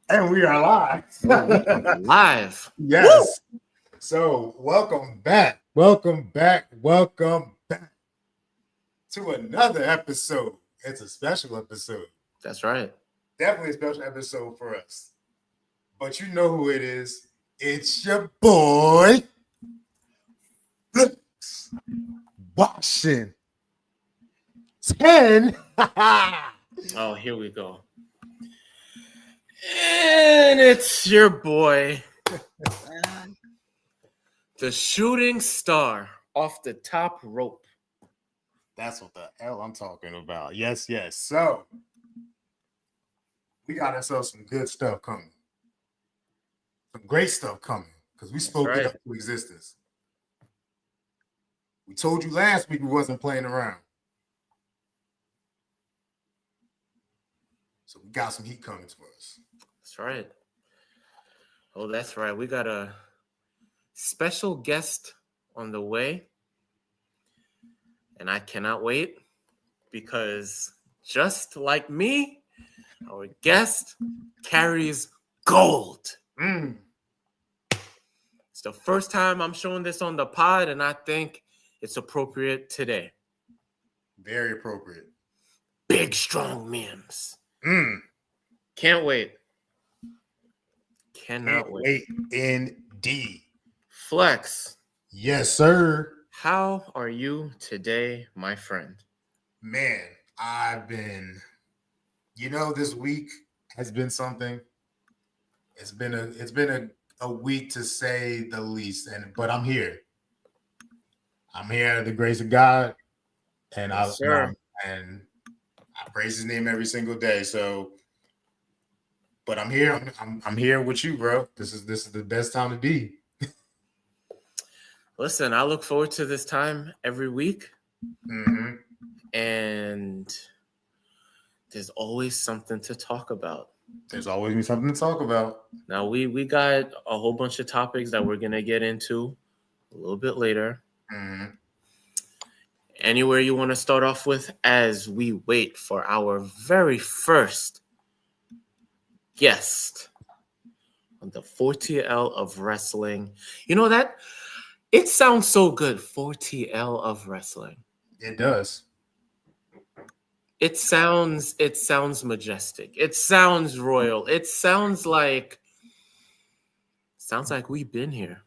And we are live. Oh, we are live. Woo! Yes. So, welcome back. Welcome back. Welcome back to another episode. It's a special episode. That's right. Definitely a special episode for us. But you know who it is. It's your boy, Flex Washington. Oh, here we go. And it's your boy, the shooting star off the top rope. That's what the hell I'm talking about. Yes, yes. So, we got ourselves some good stuff coming. Some great stuff coming because we spoke right. it up to existence. We told you last week we wasn't playing around. So we got some heat coming for us. That's right. Oh, that's right. We got a special guest on the way. And I cannot wait because just like me, our guest carries gold. It's the first time I'm showing this on the pod, and I think it's appropriate today. Very appropriate. Big, strong memes. Can't wait. Cannot wait. Indeed. Flex. Yes, sir. How are you today, my friend? Man, I've been, this week has been something. It's been a week to say the least, but I'm here. I'm here out of the grace of God, and Yes, I praise His name every single day. So, but I'm here. I'm here with you, bro. This is the best time to be. Listen, I look forward to this time every week, and there's always something to talk about. There's always something to talk about. Now we got a whole bunch of topics that we're gonna get into a little bit later. Anywhere you want to start off with as we wait for our very first guest on the 4TL of wrestling. You know that it sounds so good. 4TL of wrestling. It does. It sounds majestic. It sounds royal. It sounds like we've been here.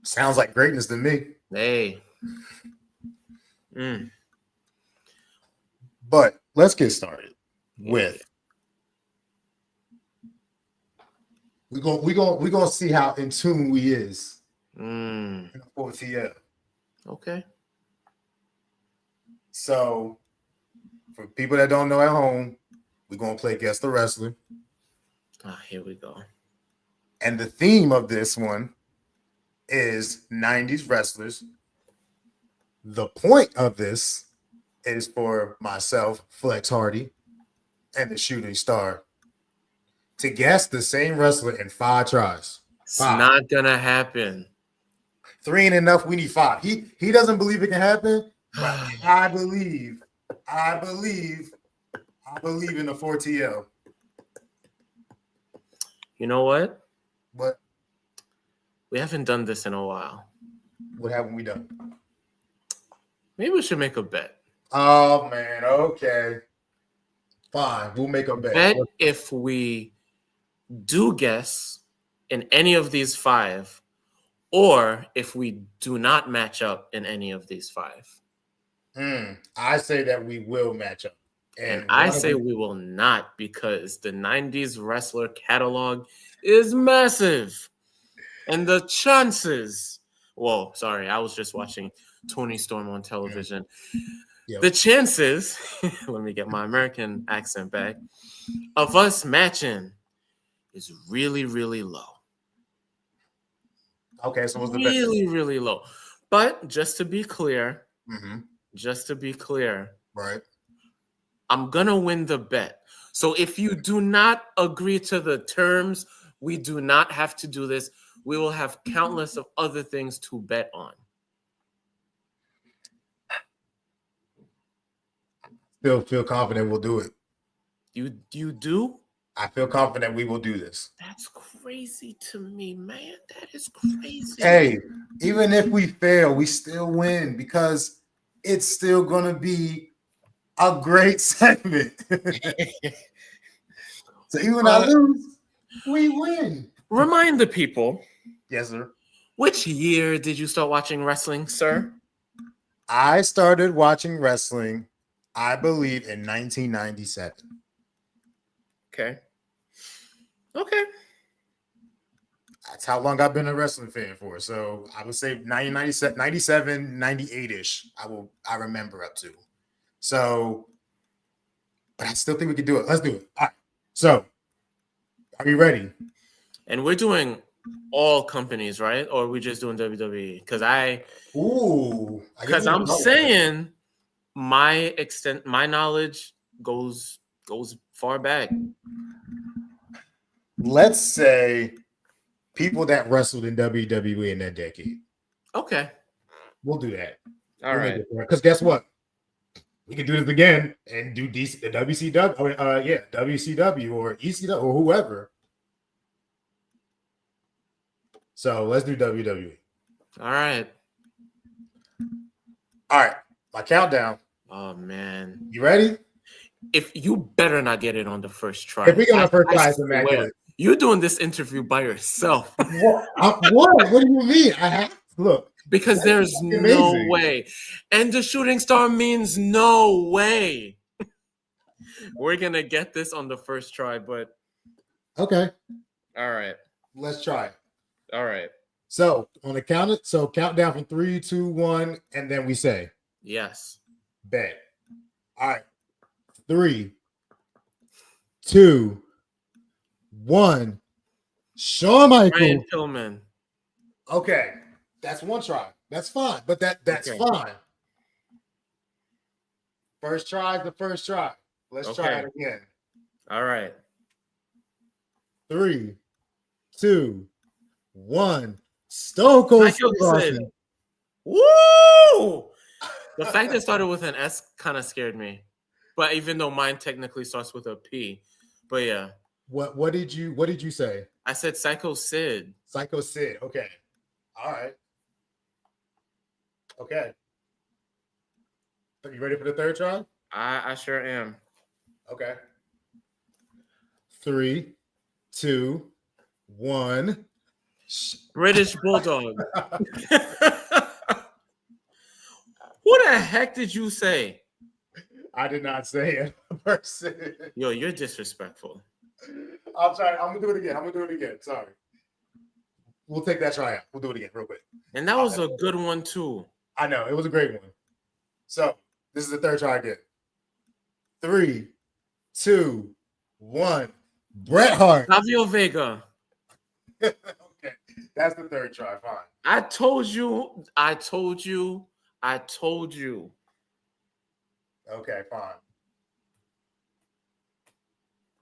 Sounds like greatness to me. Hey. But let's get started with we're gonna see how in tune we is in the 4TL. Okay. So for people that don't know at home, we're gonna play Guess the Wrestler. Here we go. And the theme of this one is 90s wrestlers. The point of this is for myself, Flex Hardy, and the shooting star to guess the same wrestler in 5 tries. It's not gonna happen. 3 ain't enough. We need 5. He doesn't believe it can happen, but I believe in the 4TL. You know what? What? We haven't done this in a while. What haven't we done? Maybe we should make a bet. Oh, man. Okay. Fine. We'll make a bet. Bet if we do guess in any of these 5 or if we do not match up in any of these 5. I say that we will match up. And I say we will not because the 90s wrestler catalog is massive. And the chances... Whoa, sorry. I was just watching Tony Storm on television. Yep. The chances, let me get my American accent back, of us matching is really, really low. Okay, so what's the bet? Really, really low. But just to be clear, right? I'm going to win the bet. So if you do not agree to the terms, we do not have to do this. We will have countless of other things to bet on. Still feel confident we'll do it. You do? I feel confident we will do this. That's crazy to me, man. That is crazy. Hey, even if we fail, we still win because it's still gonna be a great segment. So even I lose, we win. Remind the people, Yes, sir. which year did you start watching wrestling, sir? I started watching wrestling, I believe, in 1997. Okay. Okay. That's how long I've been a wrestling fan for. So I would say 1997, 97, 98-ish. I remember up to. So, but I still think we can do it. Let's do it. All right. So, are you ready? And we're doing all companies, right? Or are we just doing WWE? Because I'm saying my knowledge goes far back. Let's say people that wrestled in WWE in that decade. Okay. We'll do that. All right. Because guess what? We can do this again and do the WCW, WCW or ECW or whoever. So let's do WWE. All right. All right. My countdown. Oh man. You ready? If you better not get it on the first try. If we get on the first try, it's immaculate. You're doing this interview by yourself. What? What do you mean? I have to look. Because there's no way. And the shooting star means no way. We're going to get this on the first try, but. Okay. All right. Let's try it. All right. So on the count down from 3, 2, 1, and then we say. Yes. Bet. All right. 3, 2, 1. Shawn Michaels. Brian Pillman. Okay. That's one try. That's fine. But that's fine. First try is the first try. Let's try it again. All right. 3, 2, 1. Stone Cold Steve Austin. Woo! The fact that it started with an S kind of scared me. But even though mine technically starts with a P. But yeah. What did you say? I said Psycho Sid. Psycho Sid. Okay. All right. Okay. Are you ready for the third try? I sure am. Okay. 3, 2, 1. British Bulldog. Who the heck did you say? I did not say it. Person. Yo, you're disrespectful. I'm sorry. I'm gonna do it again. Sorry. We'll take that try out. We'll do it again real quick. And that was a good one too. I know it was a great one. So this is the third try again. 3, 2, 1. Bret Hart. Savio Vega. Okay, that's the third try. Fine. I told you. Okay, fine.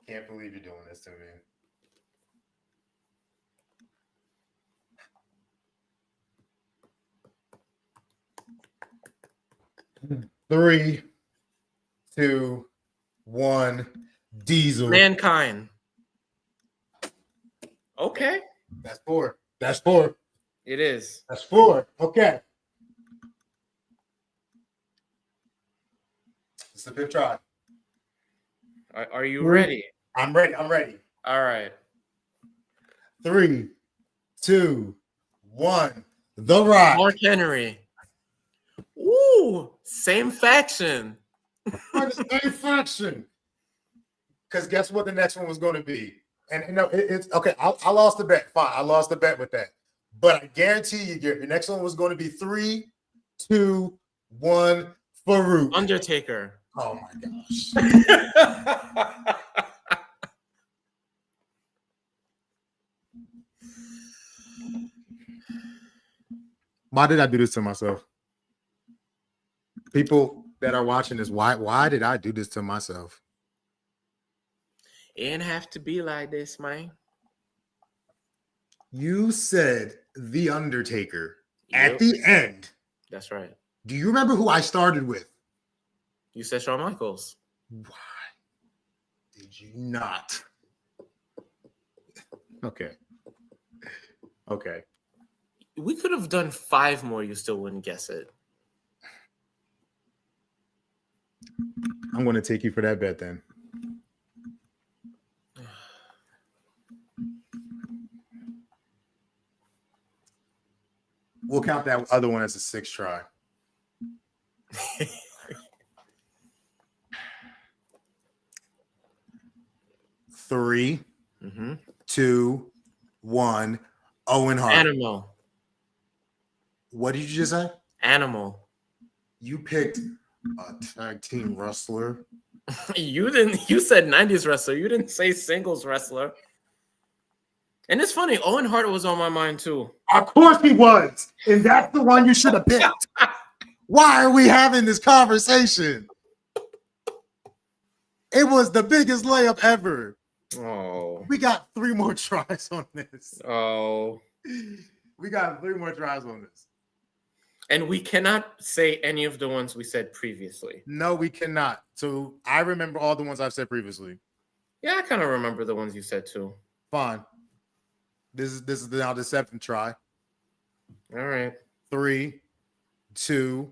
Can't believe you're doing this to me. 3, 2, 1. Diesel. Mankind. Okay. That's 4. That's 4. It is. That's 4. Okay. It's the fifth try. Are you ready? I'm ready. I'm ready. All right. 3, 2, 1. The Rock. Mark Henry. Ooh, same faction. Same faction. Because guess what the next one was going to be? And you know, it's okay. I lost the bet. Fine. I lost the bet with that. But I guarantee you, your next one was going to be 3, 2, 1. Farouk. Undertaker. Oh my gosh. Why did I do this to myself? People that are watching this, why did I do this to myself? It didn't have to be like this, man. You said The Undertaker at the end. That's right. Do you remember who I started with? You said Shawn Michaels. Why did you not Okay. Okay. We could have done 5 more. You still wouldn't guess it. I'm going to take you for that bet then. We'll count that other one as a 6th try. Three, 2, 1. Owen Hart. Animal. What did you just say? Animal. You picked a tag team wrestler. You didn't. You said 90s wrestler. You didn't say singles wrestler. And it's funny. Owen Hart was on my mind too. Of course he was. And that's the one you should have picked. Why are we having this conversation? It was the biggest layup ever. Oh. We got 3 more tries on this. Oh. We got 3 more tries on this. And we cannot say any of the ones we said previously. No, we cannot. So I remember all the ones I've said previously. Yeah, I kind of remember the ones you said too. Fine. This is now the 7th try. All right. 3, 2,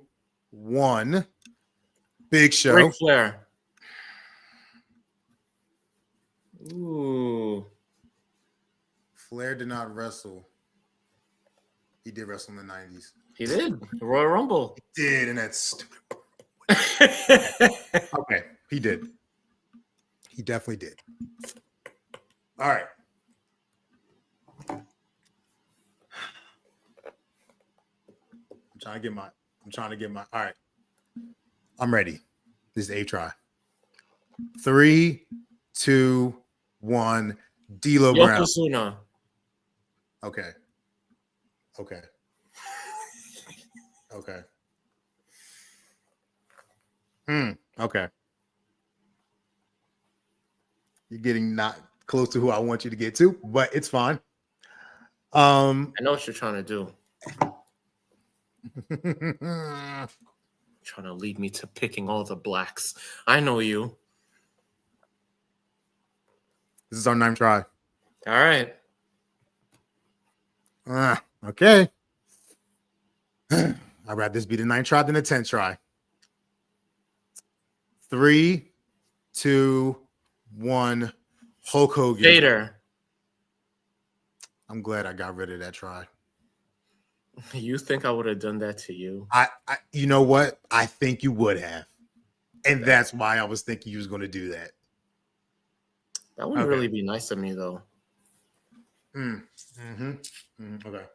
1. Big Show. Ric Flair. Ooh. Flair did not wrestle. He did wrestle in the 90s. He did. Royal Rumble. He did, and that's stupid. Okay, he did. He definitely did. All right. I'm trying to get my. All right. I'm ready. This is the 8th try. 3, 2, 1. D'Lo Brown. Yokozuna. Okay. Okay. Okay. Okay. You're getting not close to who I want you to get to, but it's fine. I know what you're trying to do. Trying to lead me to picking all the blacks. I know you. This is our 9th try. All right. Okay. I'd rather this be the 9th try than the 10th try. 3, 2, 1. Hulk Hogan. Vader. I'm glad I got rid of that try. You think I would have done that to you? I you know what? I think you would have. And that's why I was thinking you was going to do that. That wouldn't really be nice of me, though. Okay.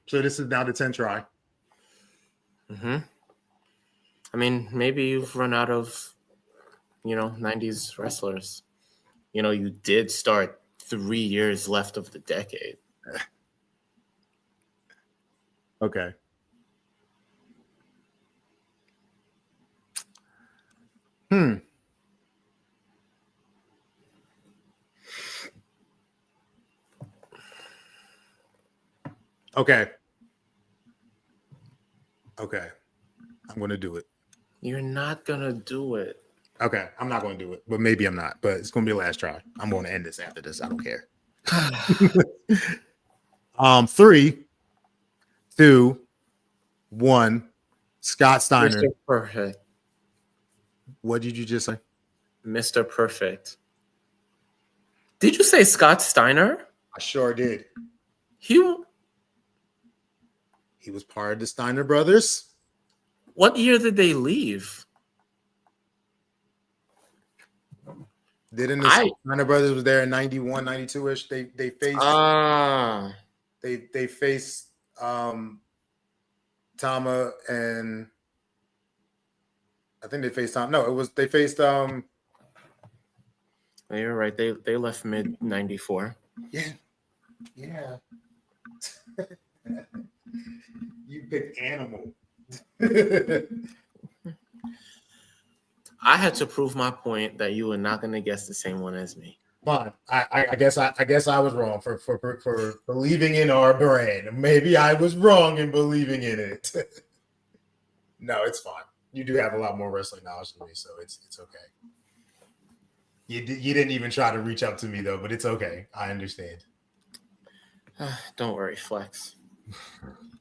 So this is now the 10th try. I mean, maybe you've run out of, 90s wrestlers. You did start 3 years left of the decade. Okay. Okay. Okay. I'm going to do it. You're not going to do it. Okay. I'm not going to do it, but maybe I'm not. But it's going to be the last try. I'm going to end this after this. I don't care. 3, 2, 1. Scott Steiner. Mr. Perfect. What did you just say? Mr. Perfect. Did you say Scott Steiner? I sure did. He was part of the Steiner brothers. What year did they leave? Didn't the Steiner brothers was there in 91, 92-ish? They faced they faced Tama and I think they faced Tom. No, they faced You're right. They left mid 94. Yeah. You picked Animal. I had to prove my point that you were not going to guess the same one as me. Fine. I guess I was wrong for believing in our brand. Maybe I was wrong in believing in it. No, it's fine. You do have a lot more wrestling knowledge than me, so it's okay. You didn't even try to reach out to me though, but it's okay. I understand. Don't worry, Flex.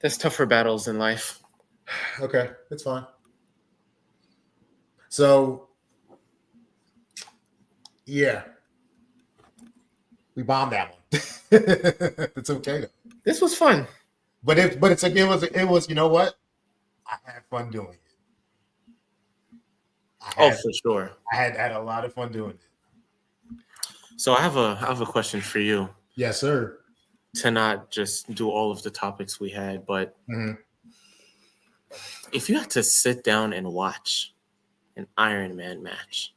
There's tougher battles in life. Okay, it's fine. So, yeah, we bombed that one. It's okay though. This was fun. It's like it was. You know what? I had fun doing it. Oh, for sure. I had a lot of fun doing it. So I have a question for you. Yes, sir. To not just do all of the topics we had, but if you had to sit down and watch an Iron Man match,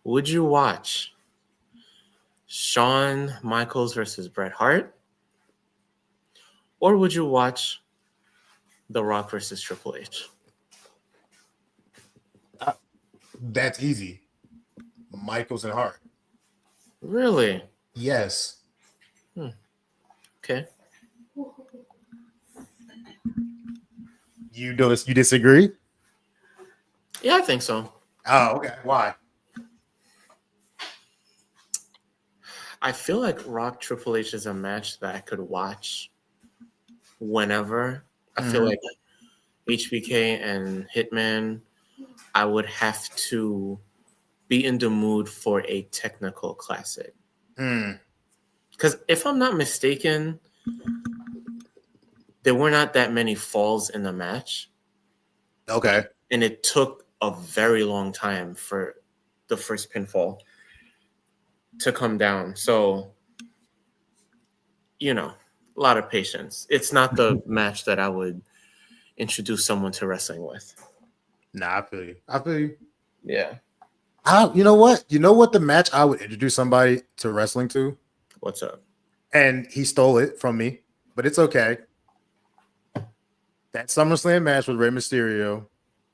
would you watch Shawn Michaels versus Bret Hart, or would you watch The Rock versus Triple H? That's easy. Michaels and Hart. Really? Yes. Okay. You disagree? Yeah, I think so. Oh, okay. Why? I feel like Rock Triple H is a match that I could watch whenever. I feel like HBK and Hitman, I would have to be in the mood for a technical classic. Because if I'm not mistaken, there were not that many falls in the match. Okay. And it took a very long time for the first pinfall to come down. So, a lot of patience. It's not the match that I would introduce someone to wrestling with. Nah, I feel you. Yeah. You know what? You know what the match I would introduce somebody to wrestling to? What's up? And he stole it from me, but it's okay. That SummerSlam match with Rey Mysterio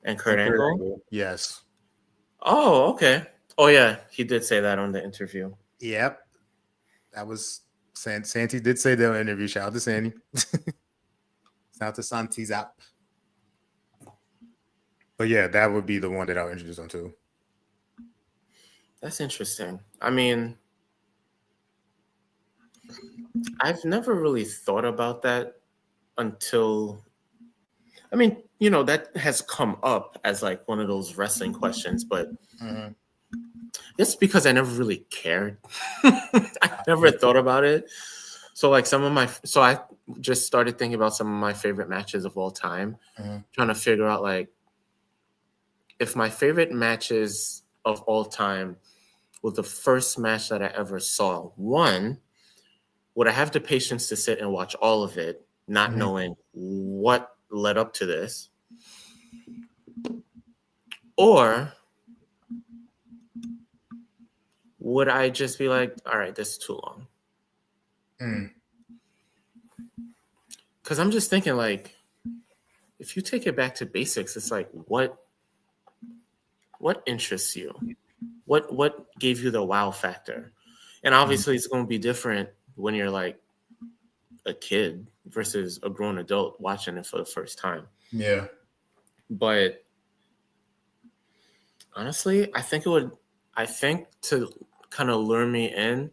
and Kurt Angle? Yes. Oh, okay. Oh, yeah. He did say that on the interview. Yep. That was Santi did say that in the interview. Shout out to Santi. Shout out to Santi's app. But yeah, that would be the one that I'll introduce them to. That's interesting. I mean, I've never really thought about that until, that has come up as like one of those wrestling questions, but it's because I never really cared. I never thought about it. So like I just started thinking about some of my favorite matches of all time, trying to figure out like if my favorite matches of all time was the first match that I ever saw. One, would I have the patience to sit and watch all of it, not knowing what led up to this? Or would I just be like, all right, this is too long? Because I'm just thinking, like, if you take it back to basics, it's like, what interests you? What gave you the wow factor? And obviously it's going to be different when you're like a kid versus a grown adult watching it for the first time. Yeah. But honestly, I think to kind of lure me in,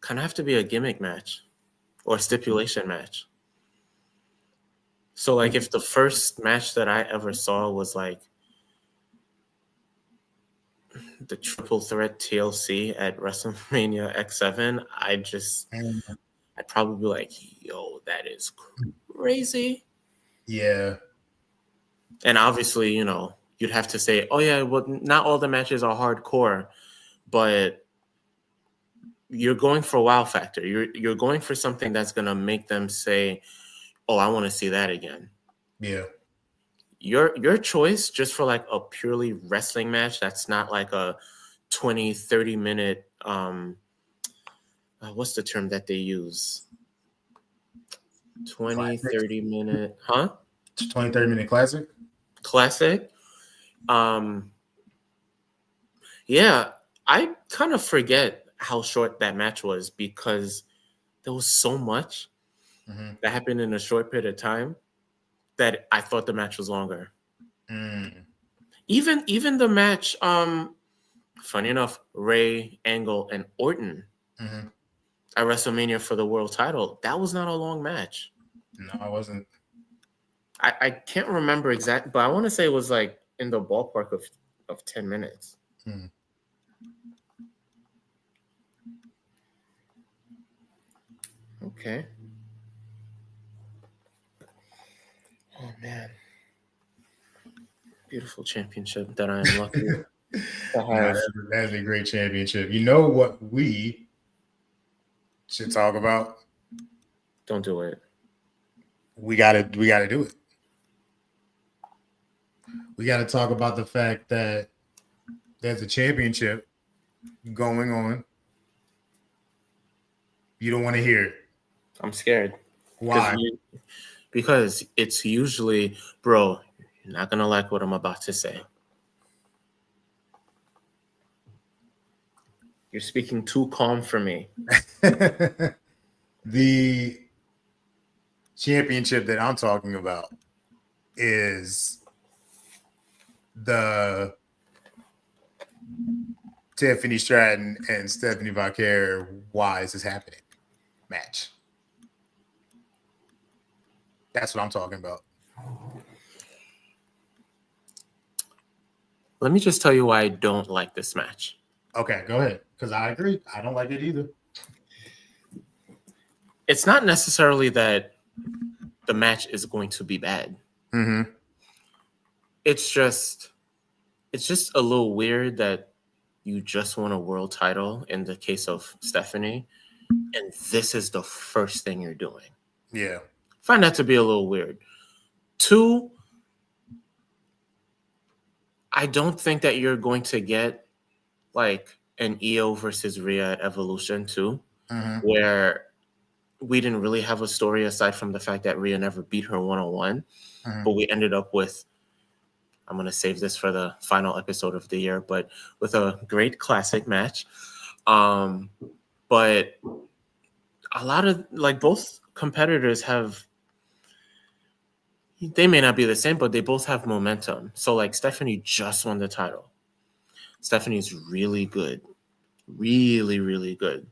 kind of have to be a gimmick match or a stipulation match. So like if the first match that I ever saw was like the triple threat TLC at WrestleMania X7, I'd probably be like, yo, that is crazy. Yeah. And obviously, you'd have to say, oh yeah, well, not all the matches are hardcore, but you're going for a wow factor. You're going for something that's gonna make them say, oh, I want to see that again. Yeah. Your choice just for like a purely wrestling match that's not like a 20-30 minute what's the term that they use? 20-30 minute 20-30 minute classic. Yeah, I kind of forget how short that match was because there was so much that happened in a short period of time that I thought the match was longer. Even the match Funny enough, Ray, Angle, and Orton Mm-hmm. at WrestleMania for the world title. That was not a long match. No, I wasn't. I can't remember exact, but I want to say it was like in the ballpark of 10 minutes. Hmm. Okay. Oh man. Beautiful championship that I am lucky to No, have. that's a great championship. You know what we should talk about? Don't do it. We gotta do it. We gotta talk about the fact that there's a championship going on. You don't want to hear it. I'm scared. Why? Because it's usually, bro, you're not gonna like what I'm about to say. You're speaking too calm for me. The championship that I'm talking about is the Tiffany Stratton and Stephanie Vaquer Why Is This Happening match. That's what I'm talking about. Let me just tell you why I don't like this match. Okay, go ahead. Because I agree. I don't like it either. It's not necessarily that the match is going to be bad. Mm-hmm. It's just a little weird that you just won a world title in the case of Stephanie, and this is the first thing you're doing. Yeah. Find that to be a little weird. 2, I don't think that you're going to get like an Io versus Rhea at Evolution 2, where we didn't really have a story aside from the fact that Rhea never beat her one-on-one, but we ended up with, I'm going to save this for the final episode of the year, but with a great classic match. But a lot of, like, both competitors have, they may not be the same, but they both have momentum. So, like, Stephanie just won the title. Stephanie's really good. Really, really good.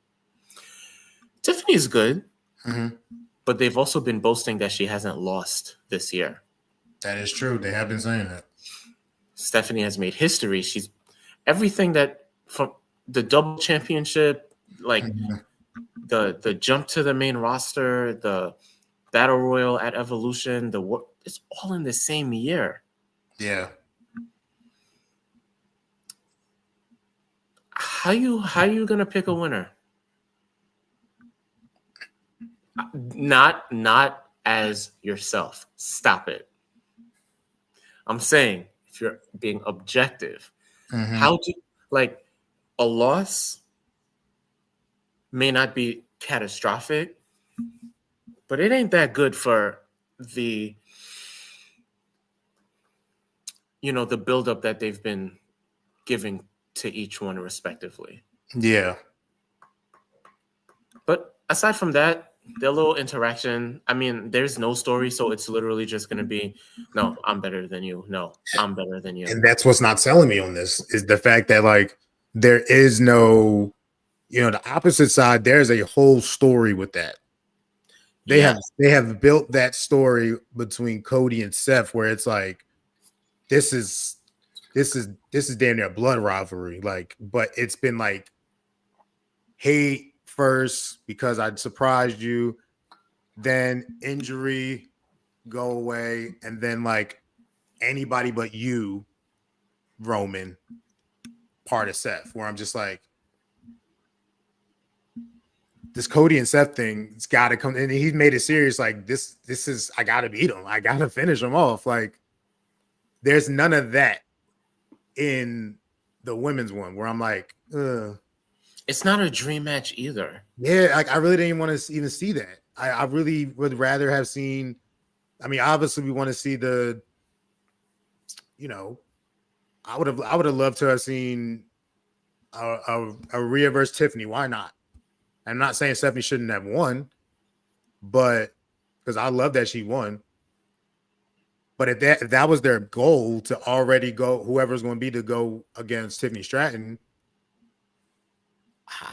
Tiffany's good, but they've also been boasting that she hasn't lost this year. That is true. They have been saying that. Stephanie has made history. She's everything that from the double championship, like the jump to the main roster, the battle royal at Evolution, it's all in the same year. Yeah. How you gonna pick a winner? Not as yourself. Stop it. I'm saying if you're being objective, how do like a loss may not be catastrophic, but it ain't that good for the the buildup that they've been giving to each one respectively. Yeah. But aside from that, their little interaction, I mean, there's no story, so it's literally just going to be, no, I'm better than you. No, I'm better than you. And that's what's not selling me on this is the fact that, like, there is no, the opposite side, there's a whole story with that. They have built that story between Cody and Seth where it's like, this is damn near a blood rivalry. Like, but it's been like hate first because I'd surprised you, then injury, go away, and then like anybody but you, Roman, part of Seth, where I'm just like, this Cody and Seth thing, it's got to come. And he's made it serious. Like this is, I got to beat him. I got to finish him off. Like there's none of that in the women's one where I'm like, ugh. It's not a dream match either. Yeah, like I really didn't want to even see that. I really would rather have seen. I mean, obviously, we want to see the. I would have loved to have seen a Rhea versus Tiffany. Why not? I'm not saying Stephanie shouldn't have won, but because I love that she won. But if that was their goal to already go, whoever's going to be to go against Tiffany Stratton,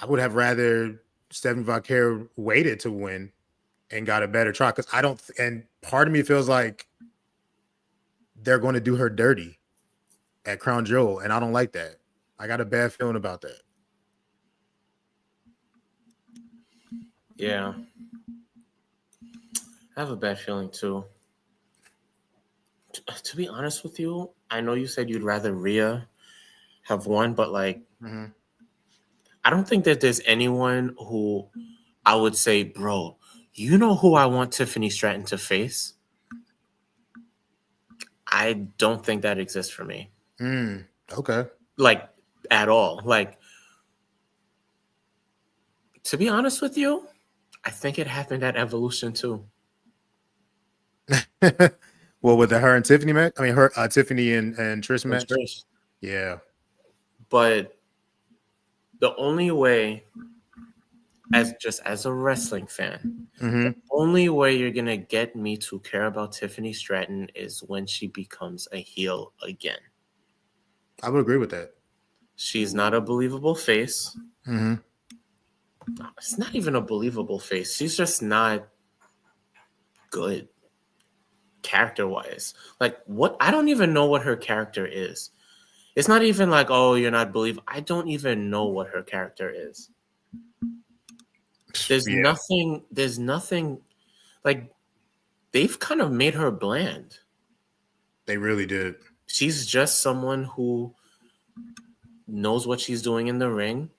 I would have rather Stephanie Vaquero waited to win and got a better try because I don't. And part of me feels like they're going to do her dirty at Crown Jewel, and I don't like that. I got a bad feeling about that. Yeah. I have a bad feeling too. To be honest with you, I know you said you'd rather Rhea have won, but like, I don't think that there's anyone who I would say, bro, you know who I want Tiffany Stratton to face? I don't think that exists for me. Okay. Like, at all. Like, to be honest with you, I think it happened at Evolution too. Well, with her and Tiffany match, I mean, her Tiffany and Trish match. Trish. Yeah. But the only way, as a wrestling fan, the only way you're gonna get me to care about Tiffany Stratton is when she becomes a heel again. I would agree with that. She's not a believable face. It's not even a believable face. She's just not good character-wise. Like, what? I don't even know what her character is. It's not even like, oh, you're not believable. I don't even know what her character is. There's nothing like, they've kind of made her bland. They really did. She's just someone who knows what she's doing in the ring,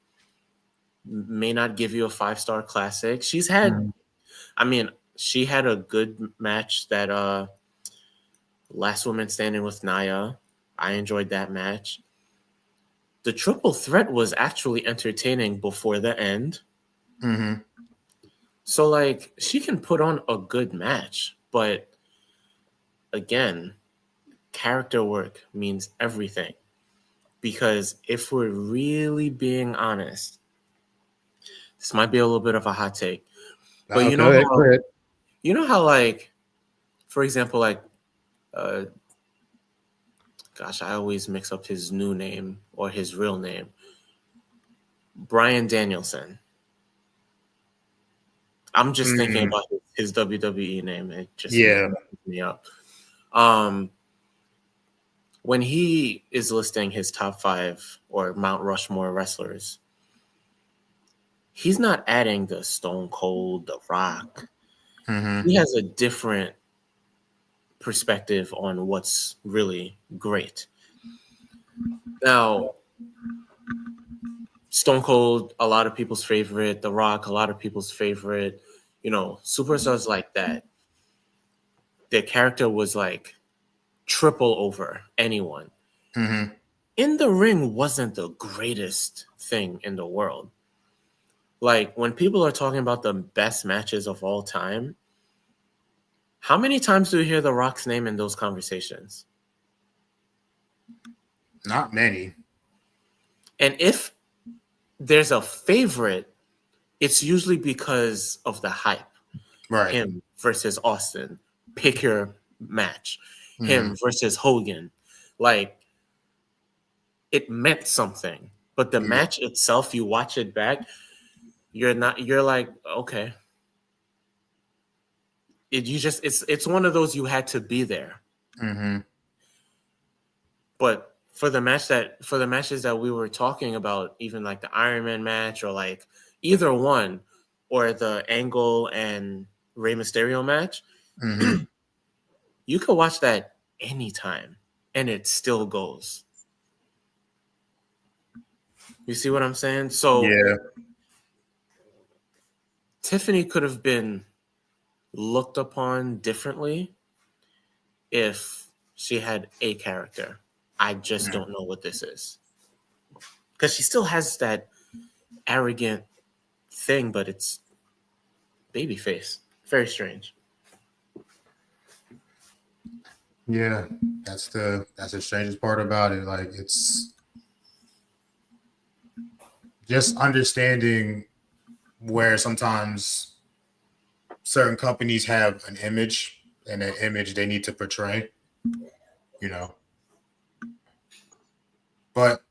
may not give you a 5-star classic. She's had, I mean, she had a good match that Last Woman Standing with Nia. I enjoyed that match. The triple threat was actually entertaining before the end. So, like, she can put on a good match, but again, character work means everything. Because if we're really being honest, this might be a little bit of a hot take, but you know how, like, for example, like, gosh, I always mix up his new name or his real name, Bryan Danielson. I'm just thinking about his WWE name. It just messes me up. When he is listing his top 5 or Mount Rushmore wrestlers, he's not adding the Stone Cold, The Rock. He has a different perspective on what's really great. Now, Stone Cold, a lot of people's favorite. The Rock, a lot of people's favorite. You know, superstars like that, their character was like triple over anyone. In the ring wasn't the greatest thing in the world. Like, when people are talking about the best matches of all time, how many times do you hear The Rock's name in those conversations? Not many. And if there's a favorite, it's usually because of the hype. Right. Him versus Austin. Pick your match. Him versus Hogan. Like, it meant something. But the match itself, you watch it back, you're like, okay. It's one of those, you had to be there. But for the matches that we were talking about, even like the Iron Man match, or like either one, or the Angle and Rey Mysterio match, you could watch that anytime and it still goes. You see what I'm saying? So Tiffany could have been looked upon differently if she had a character. I just don't know what this is. Because she still has that arrogant thing, but it's babyface. Very strange. Yeah, that's the strangest part about it. Like, it's just understanding where sometimes certain companies have an image, and that image they need to portray, you know. But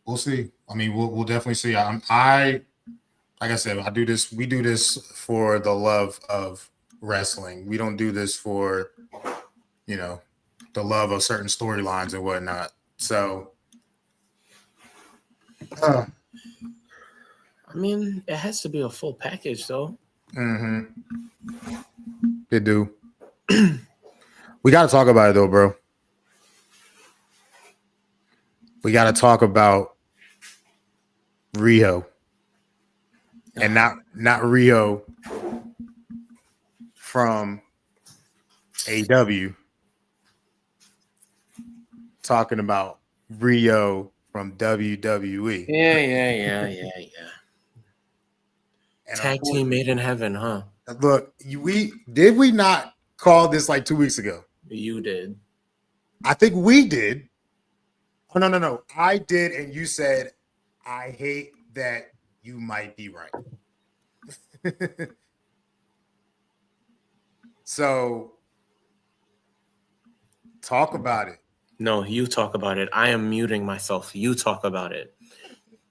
We'll see. I mean, we'll definitely see. I like I said, I do this. We do this for the love of wrestling. We don't do this for, you know, the love of certain storylines and whatnot. So, I mean, it has to be a full package, though. They do. We got to talk about it, though, bro. We got to talk about Rio, and not Rio from AW. Talking about Rio from WWE. Yeah. And Tag team made in heaven, huh? look, we not call this like 2 weeks ago? You did. I think we did. Oh, no. I did, and you said, I hate that you might be right. So, talk about it. No, you talk about it. I am muting myself. You talk about it.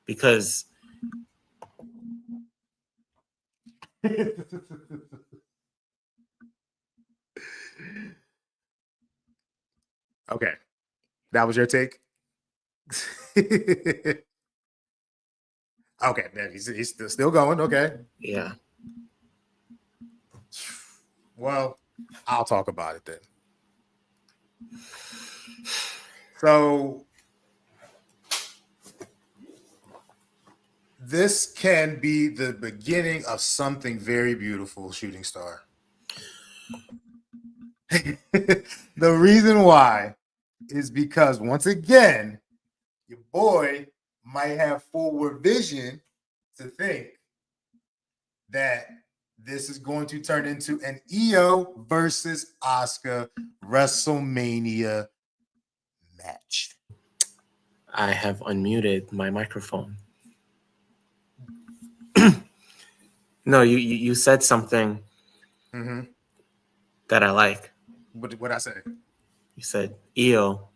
Because Okay. That was your take? Okay, man, he's still going. Okay. yeah. Well, I'll talk about it then. So, this can be the beginning of something very beautiful, Shooting Star. The reason why is because, once again, your boy might have forward vision to think that this is going to turn into an Io versus Asuka WrestleMania match. I have unmuted my microphone. No, you said something that I like. What I say? You said Io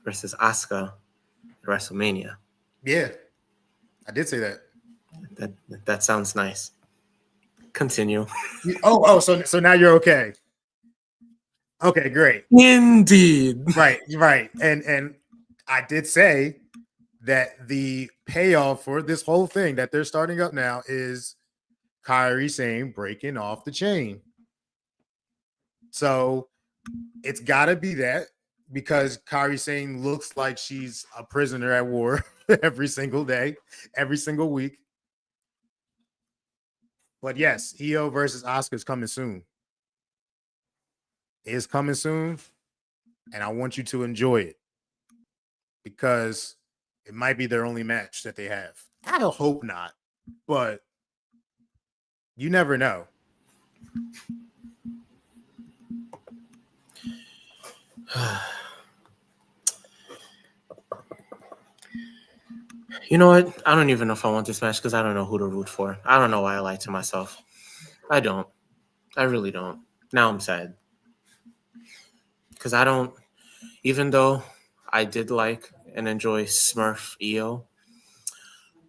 versus Asuka at WrestleMania. Yeah, I did say that. That sounds nice. Continue. So now you're okay. Okay, great. Indeed. Right. And I did say that the payoff for this whole thing that they're starting up now is Kairi Sane breaking off the chain. So it's got to be that, because Kairi Sane looks like she's a prisoner at war every single day, every single week. But yes, Io versus Asuka is coming soon. It's coming soon, and I want you to enjoy it, because it might be their only match that they have. I don't hope not, but you never know. You know what? I don't even know if I want this match, because I don't know who to root for. I don't know why I lied to myself. I don't. I really don't. Now I'm sad. Because I don't, even though I did like and enjoy Smurf Io,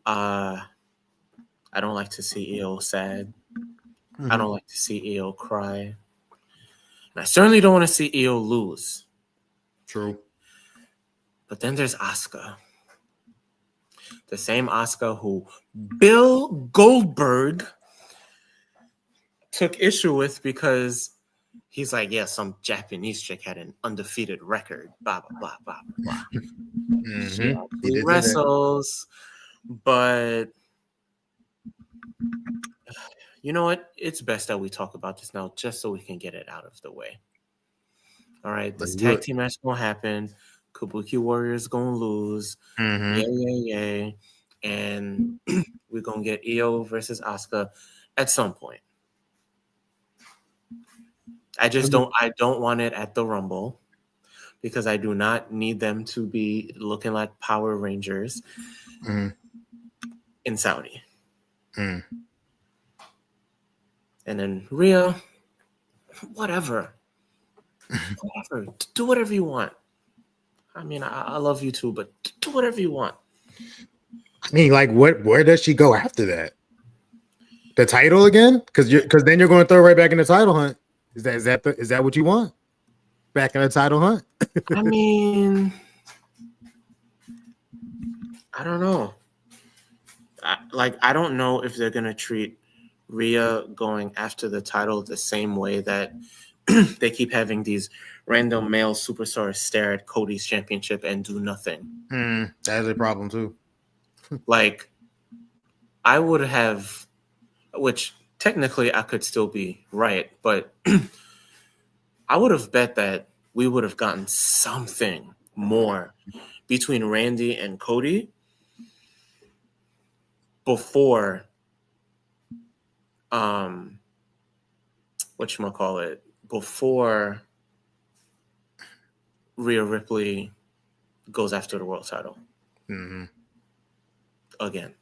I don't like to see Io sad. I don't like to see Io cry. And I certainly don't want to see Io lose. True. But then there's Asuka. The same Asuka who Bill Goldberg took issue with, because he's like, yeah, some Japanese chick had an undefeated record, blah, blah, blah, blah, blah. She actually wrestles, but you know what? It's best that we talk about this now, just so we can get it out of the way. All right, this tag team match gonna happen. Kabuki Warriors gonna lose. Yay. And we're gonna get Io versus Asuka at some point. I don't want it at the Rumble, because I do not need them to be looking like Power Rangers in Saudi. And then Rhea, whatever. Do whatever you want. I mean, I love you too, but do whatever you want. I mean, like, where does she go after that? The title again? Because then you're going to throw right back in the title hunt. Is that what you want? Back in the title hunt? I mean, I don't know. I don't know if they're gonna treat Rhea going after the title the same way that they keep having these random male superstars stare at Cody's championship and do nothing. That is a problem too. Like, I would have, which technically I could still be right, but I would have bet that we would have gotten something more between Randy and Cody before whatchamacallit, before Rhea Ripley goes after the world title again.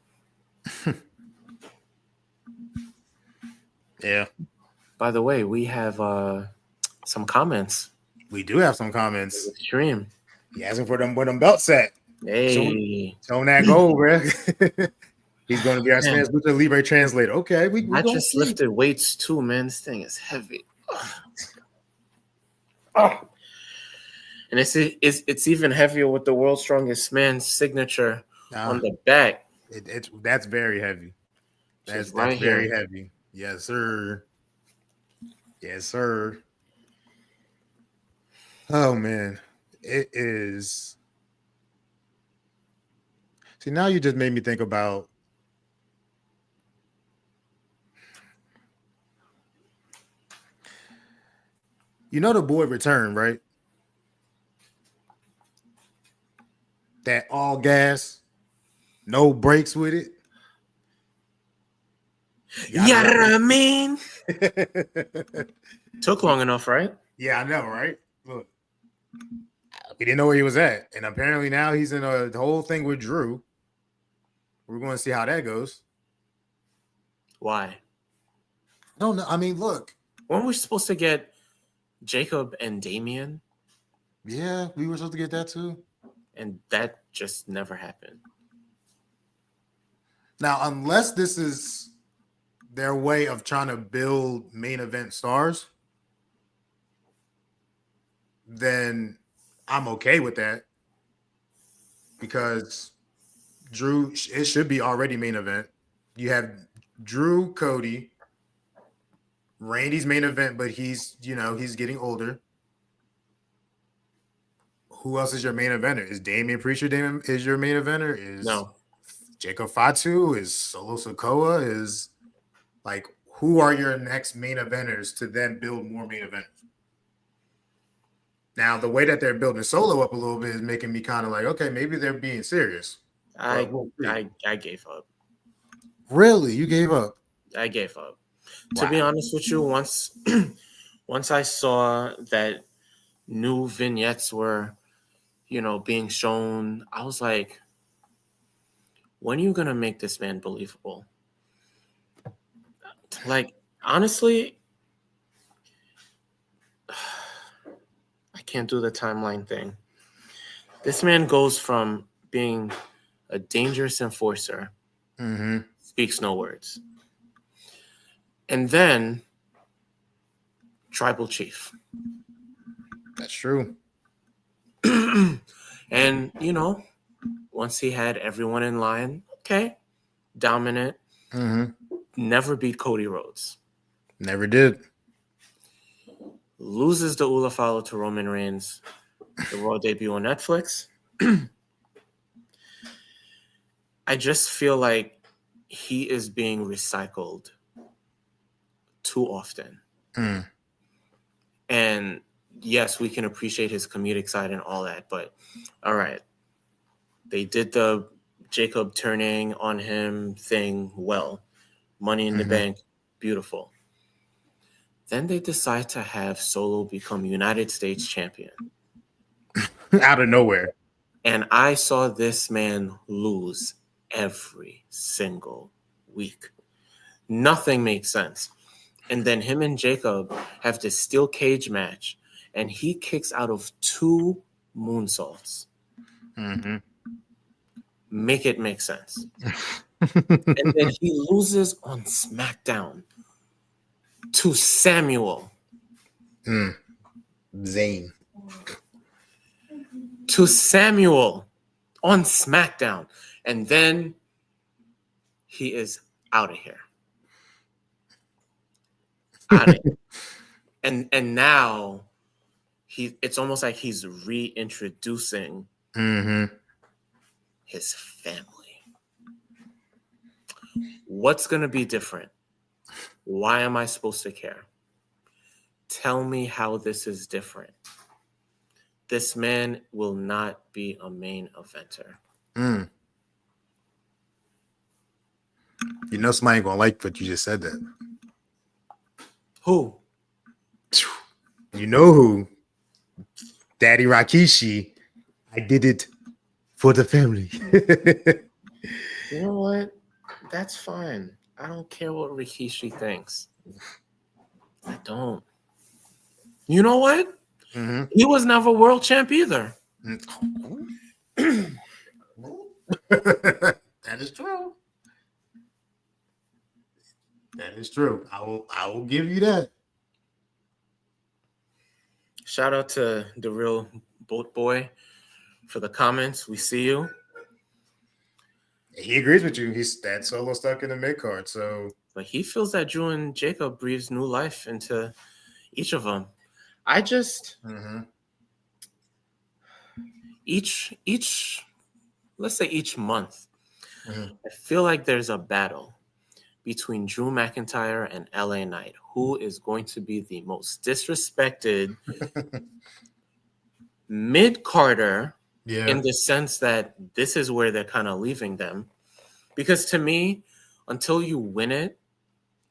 Yeah. By the way, we have some comments. We do have some comments. Stream. He asking for them where them belts at. Hey, showing that gold, bro. He's going to be our Spanish Lucha Libre translator. Okay, I just lifted weights too, man. This thing is heavy. Oh. And it's even heavier with the World's Strongest Man signature on the back. That's very heavy. That's right very here. heavy. Yes, sir. Yes, sir. Oh man, it is. See, now you just made me think about. You know the boy return, right? That all gas, no brakes with it. Yeah, I mean, took long enough, right? Yeah, I know, right? Look, we didn't know where he was at, and apparently now he's in the whole thing with Drew. We're going to see how that goes. Why? No, I mean, look. Weren't we supposed to get Jacob and Damian? Yeah, we were supposed to get that too. And that just never happened. Now, unless this is their way of trying to build main event stars, then I'm okay with that. Because Drew, it should be already main event. You have Drew, Cody, Randy's main event, but he's getting older. Who else is your main eventer? Is Damian Priest is your main eventer? Is no. Jacob Fatu? Is Solo Sikoa? Is like, who are your next main eventers to then build more main eventers? Now, the way that they're building Solo up a little bit is making me kind of like, okay, maybe they're being serious. I gave up. Really? You gave up? I gave up. Wow. To be honest with you, once I saw that new vignettes were, being shown, I was like, when are you going to make this man believable? Like, honestly, I can't do the timeline thing. This man goes from being a dangerous enforcer, speaks no words, and then tribal chief. That's true. And, once he had everyone in line, okay, dominant, never beat Cody Rhodes. Never did. Loses the Ula Falo to Roman Reigns, the Raw debut on Netflix. I just feel like he is being recycled too often. And yes, we can appreciate his comedic side and all that, but all right. They did the Jacob turning on him thing well. Money in the Bank, beautiful. Then they decide to have Solo become United States champion. Out of nowhere. And I saw this man lose every single week. Nothing makes sense. And then him and Jacob have this steel cage match, and he kicks out of 2 moonsaults. Make it make sense. And then he loses on SmackDown to Samuel. Zayn. To Samuel on SmackDown. And then he is out of here. Out of here. And now it's almost like he's reintroducing his family. What's going to be different? Why am I supposed to care? Tell me how this is different. This man will not be a main eventer. You know somebody ain't gonna like what you just said that. Who? You know who? Daddy Rikishi. I did it for the family. You know what? That's fine. I don't care what Rikishi thinks. I don't. You know what? He was never world champ either. That is true. That is true. I will give you that. Shout out to the real boat boy for the comments. We see you. He agrees with you. He's that Solo stuck in the mid card. So, but he feels that Drew and Jacob breathes new life into each of them. I just each let's say each month, I feel like there's a battle between Drew McIntyre and LA Knight. Who is going to be the most disrespected mid-carder in the sense that this is where they're kind of leaving them? Because to me, until you win it,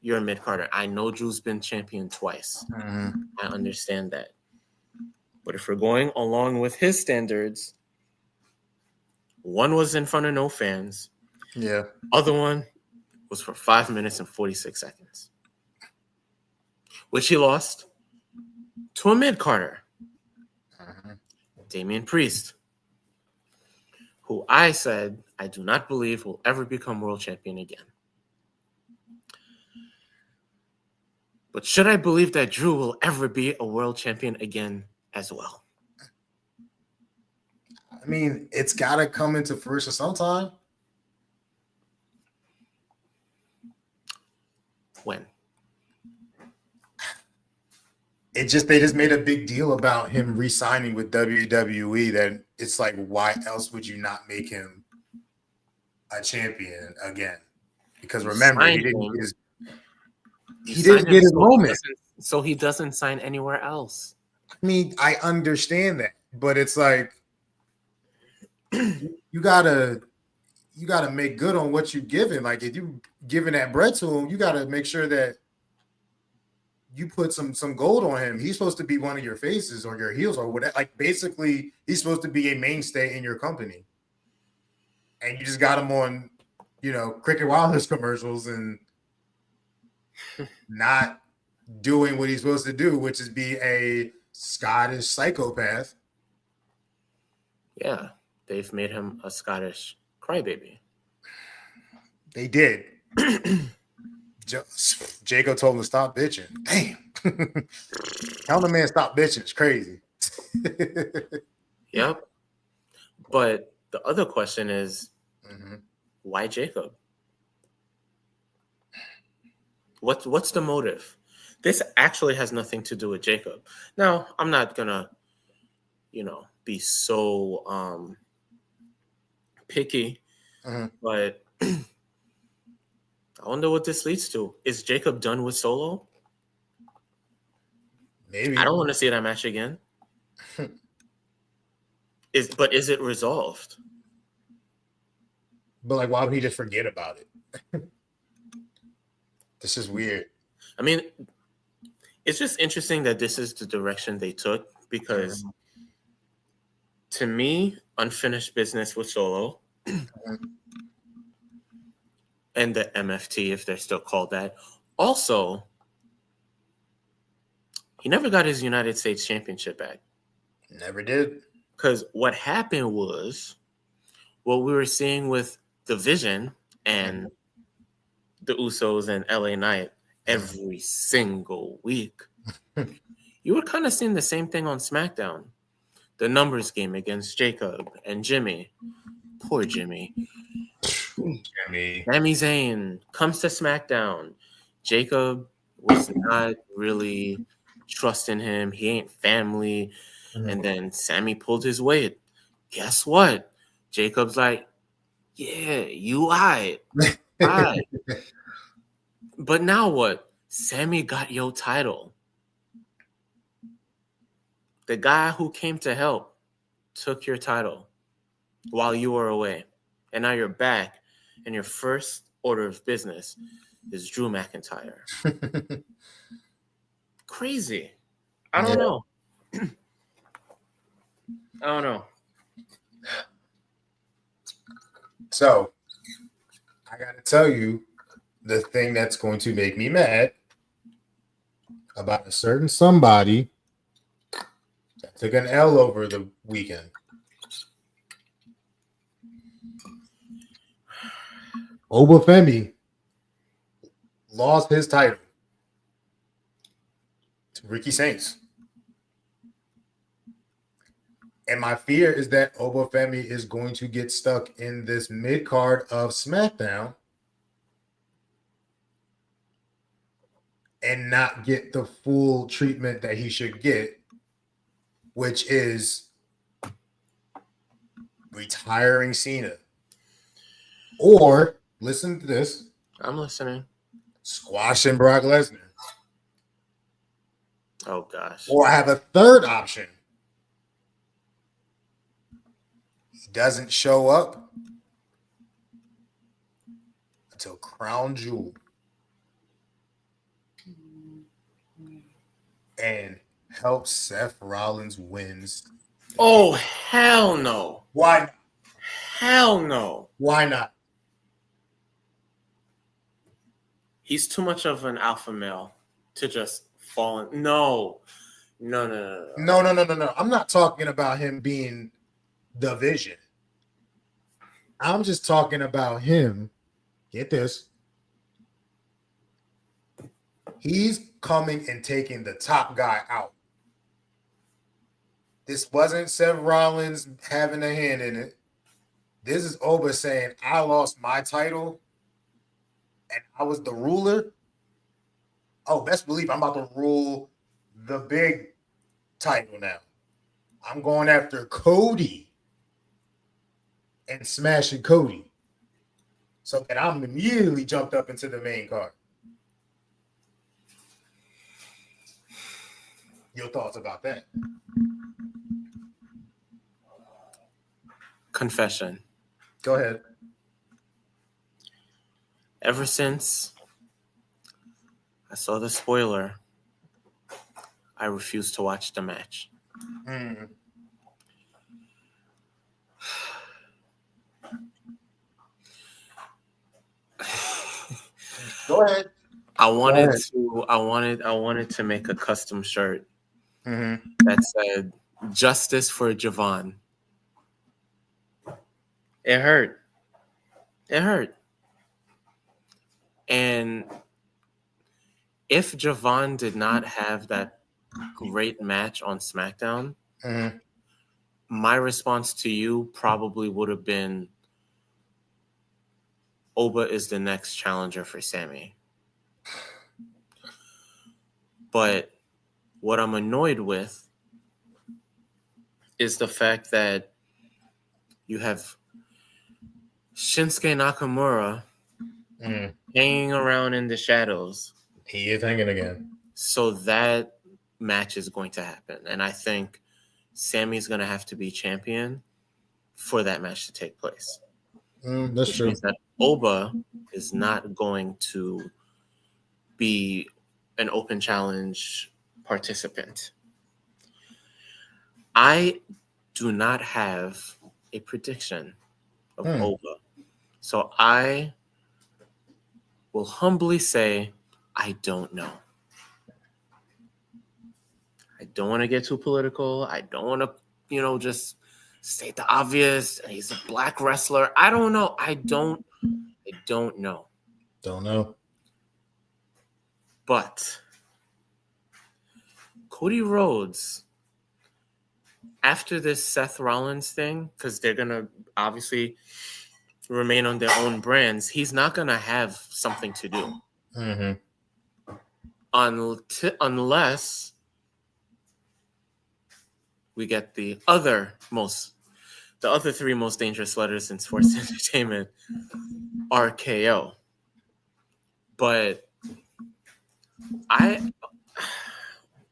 you're a mid-carder. I know Drew's been champion twice. I understand that. But if we're going along with his standards, one was in front of no fans. Yeah. Other one was for 5 minutes and 46 seconds, which he lost to a mid-carder, Damian Priest, who I said I do not believe will ever become world champion again. But should I believe that Drew will ever be a world champion again as well? I mean, it's got to come into fruition sometime. When? They just made a big deal about him re-signing with WWE. That it's like, why else would you not make him a champion again? Because remember, he didn't get his moment, so he doesn't sign anywhere else. I mean, I understand that, but it's like you gotta make good on what you giving. Like if you giving that bread to him, you gotta make sure that you put some gold on him. He's supposed to be one of your faces or your heels or whatever. Like basically, he's supposed to be a mainstay in your company, and you just got him on, Cricket Wireless commercials and not doing what he's supposed to do, which is be a Scottish psychopath. Yeah, they've made him a Scottish crybaby. They did. Jacob told him to stop bitching. Damn. Tell the man stop bitching. It's crazy. Yep. But the other question is, why Jacob? What's the motive? This actually has nothing to do with Jacob. Now, I'm not gonna, be so picky, but I wonder what this leads to. Is Jacob done with Solo? Maybe. I don't want to see that match again. Is it resolved? But like, why would he just forget about it? This is weird. I mean, it's just interesting that this is the direction they took because to me, unfinished business with Solo and the MFT, if they're still called that. Also, he never got his United States Championship back. Never did. Because what happened was what we were seeing with the Vision and the Usos and LA Knight every single week. You were kind of seeing the same thing on SmackDown. The numbers game against Jacob and Jimmy. Poor Jimmy. Jimmy. Sami Zayn comes to SmackDown. Jacob was not really trusting him. He ain't family. And then Sammy pulled his weight. Guess what? Jacob's like, yeah, you alright. Alright. But now what? Sammy got your title. The guy who came to help took your title while you were away. And now you're back, and your first order of business is Drew McIntyre. Crazy. I don't know. I don't know. So, I got to tell you the thing that's going to make me mad about a certain somebody that took an L over the weekend. Obafemi lost his title to Ricky Saints. And my fear is that Obafemi is going to get stuck in this mid card of SmackDown and not get the full treatment that he should get, which is retiring Cena. Or, listen to this, I'm listening. squashing Brock Lesnar. Oh, gosh. Or I have a third option. He doesn't show up until Crown Jewel. And helps Seth Rollins wins. Oh, hell no. Why not? Hell no. Why not? He's too much of an alpha male to just fall in. No. No. No. I'm not talking about him being the Vision. I'm just talking about him. Get this. He's coming and taking the top guy out. This wasn't Seth Rollins having a hand in it. This is Oba saying, I lost my title and I was the ruler. Oh, best believe I'm about to rule the big title now. I'm going after Cody and smashing Cody. So that I'm immediately jumped up into the main card. Your thoughts about that? Confession. Go ahead. Ever since I saw the spoiler, I refused to watch the match. Go ahead. I wanted to make a custom shirt that said "Justice for Javon." It hurt. And if Javon did not have that great match on SmackDown, my response to you probably would have been, Oba is the next challenger for Sammy. But what I'm annoyed with is the fact that you have Shinsuke Nakamura hanging around in the shadows. He is hanging again. So that match is going to happen. And I think Sammy's going to have to be champion for that match to take place. That's Which true. means that Oba is not going to be an open challenge participant. I do not have a prediction of Oba. So I will humbly say, I don't know. I don't want to get too political. I don't want to, just state the obvious. He's a black wrestler. I don't know. I don't know. Don't know. But Cody Rhodes, after this Seth Rollins thing, because they're gonna obviously remain on their own brands, he's not gonna have something to do unless we get the other three most dangerous letters in sports entertainment, RKO. But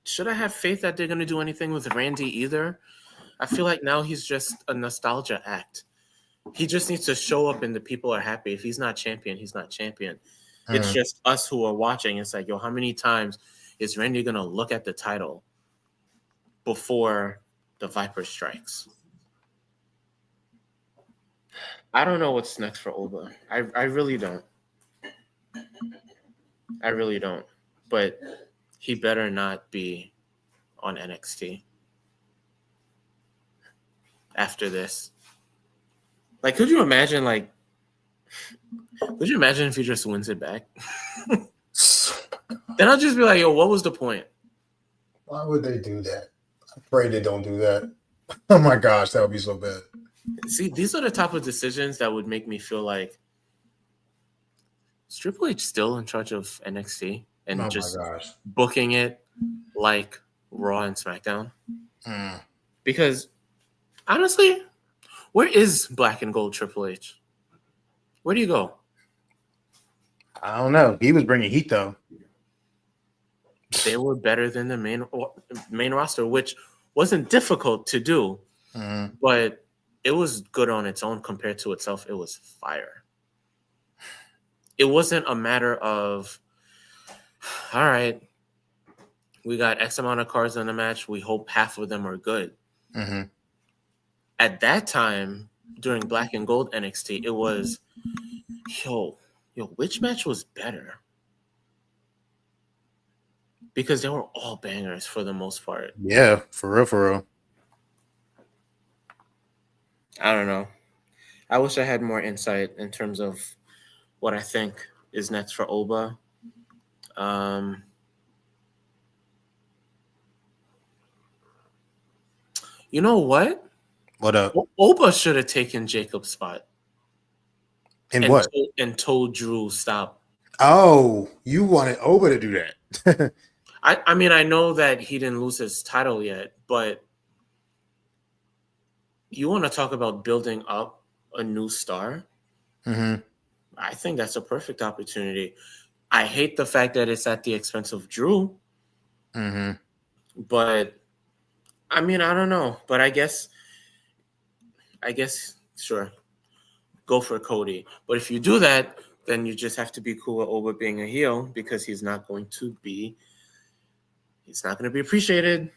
should I have faith that they're going to do anything with Randy either? I feel like now he's just a nostalgia act. He just needs to show up and the people are happy. If he's not champion, he's not champion. It's just us who are watching. It's like, yo, how many times is Randy going to look at the title before the Viper strikes? I don't know what's next for Oba. I really don't. I really don't. But he better not be on NXT after this. Like, could you imagine if he just wins it back? Then I'll just be like, yo, what was the point? Why would they do that? I pray they don't do that. Oh my gosh, that would be so bad. See, these are the type of decisions that would make me feel like, is Triple H still in charge of NXT and just booking it like Raw and SmackDown? Because honestly, where is Black and Gold Triple H? Where do you go? I don't know. He was bringing heat though. They were better than the main roster, which wasn't difficult to do, but it was good on its own compared to itself. It was fire. It wasn't a matter of, all right, we got X amount of cards in the match. We hope half of them are good. At that time, during Black and Gold NXT, it was, yo, which match was better? Because they were all bangers for the most part. Yeah, for real. I don't know. I wish I had more insight in terms of what I think is next for Oba. You know what? What up? Oba should have taken Jacob's spot. And what? And told Drew stop. Oh, you wanted Oba to do that. I mean, I know that he didn't lose his title yet, but you want to talk about building up a new star? I think that's a perfect opportunity. I hate the fact that it's at the expense of Drew. But I mean, I don't know. But I guess sure, go for Cody. But if you do that, then you just have to be cool with Oba being a heel because he's not going to be appreciated.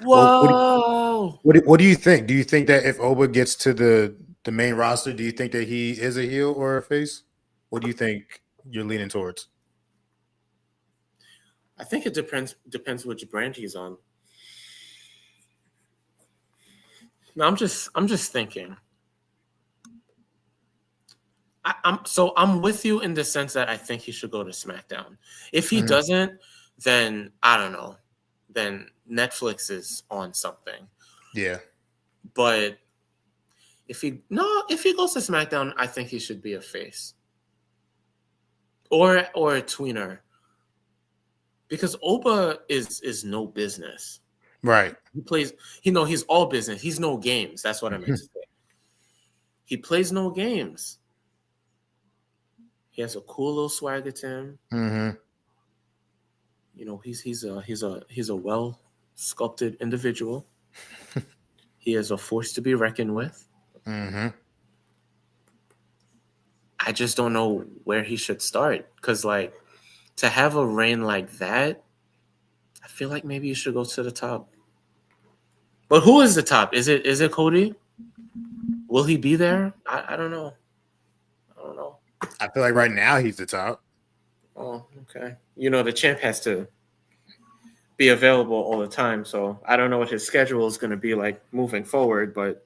Whoa! What do you think? Do you think that if Oba gets to the main roster, do you think that he is a heel or a face? What do you think you're leaning towards? I think it depends which brand he's on. No, I'm just thinking. I'm with you in the sense that I think he should go to SmackDown. If he doesn't, then I don't know. Then Netflix is on something. Yeah. But if he goes to SmackDown, I think he should be a face. Or a tweener. Because Oba is no business. Right. He plays, he's all business. He's no games. That's what I meant to say. He plays no games. He has a cool little swagger to him. He's a well sculpted individual. He is a force to be reckoned with. I just don't know where he should start because, to have a reign like that, I feel like maybe you should go to the top. But who is the top? Is it Cody? Will he be there? I don't know. I feel like right now he's the top. Oh, okay. The champ has to be available all the time. So I don't know what his schedule is going to be like moving forward, but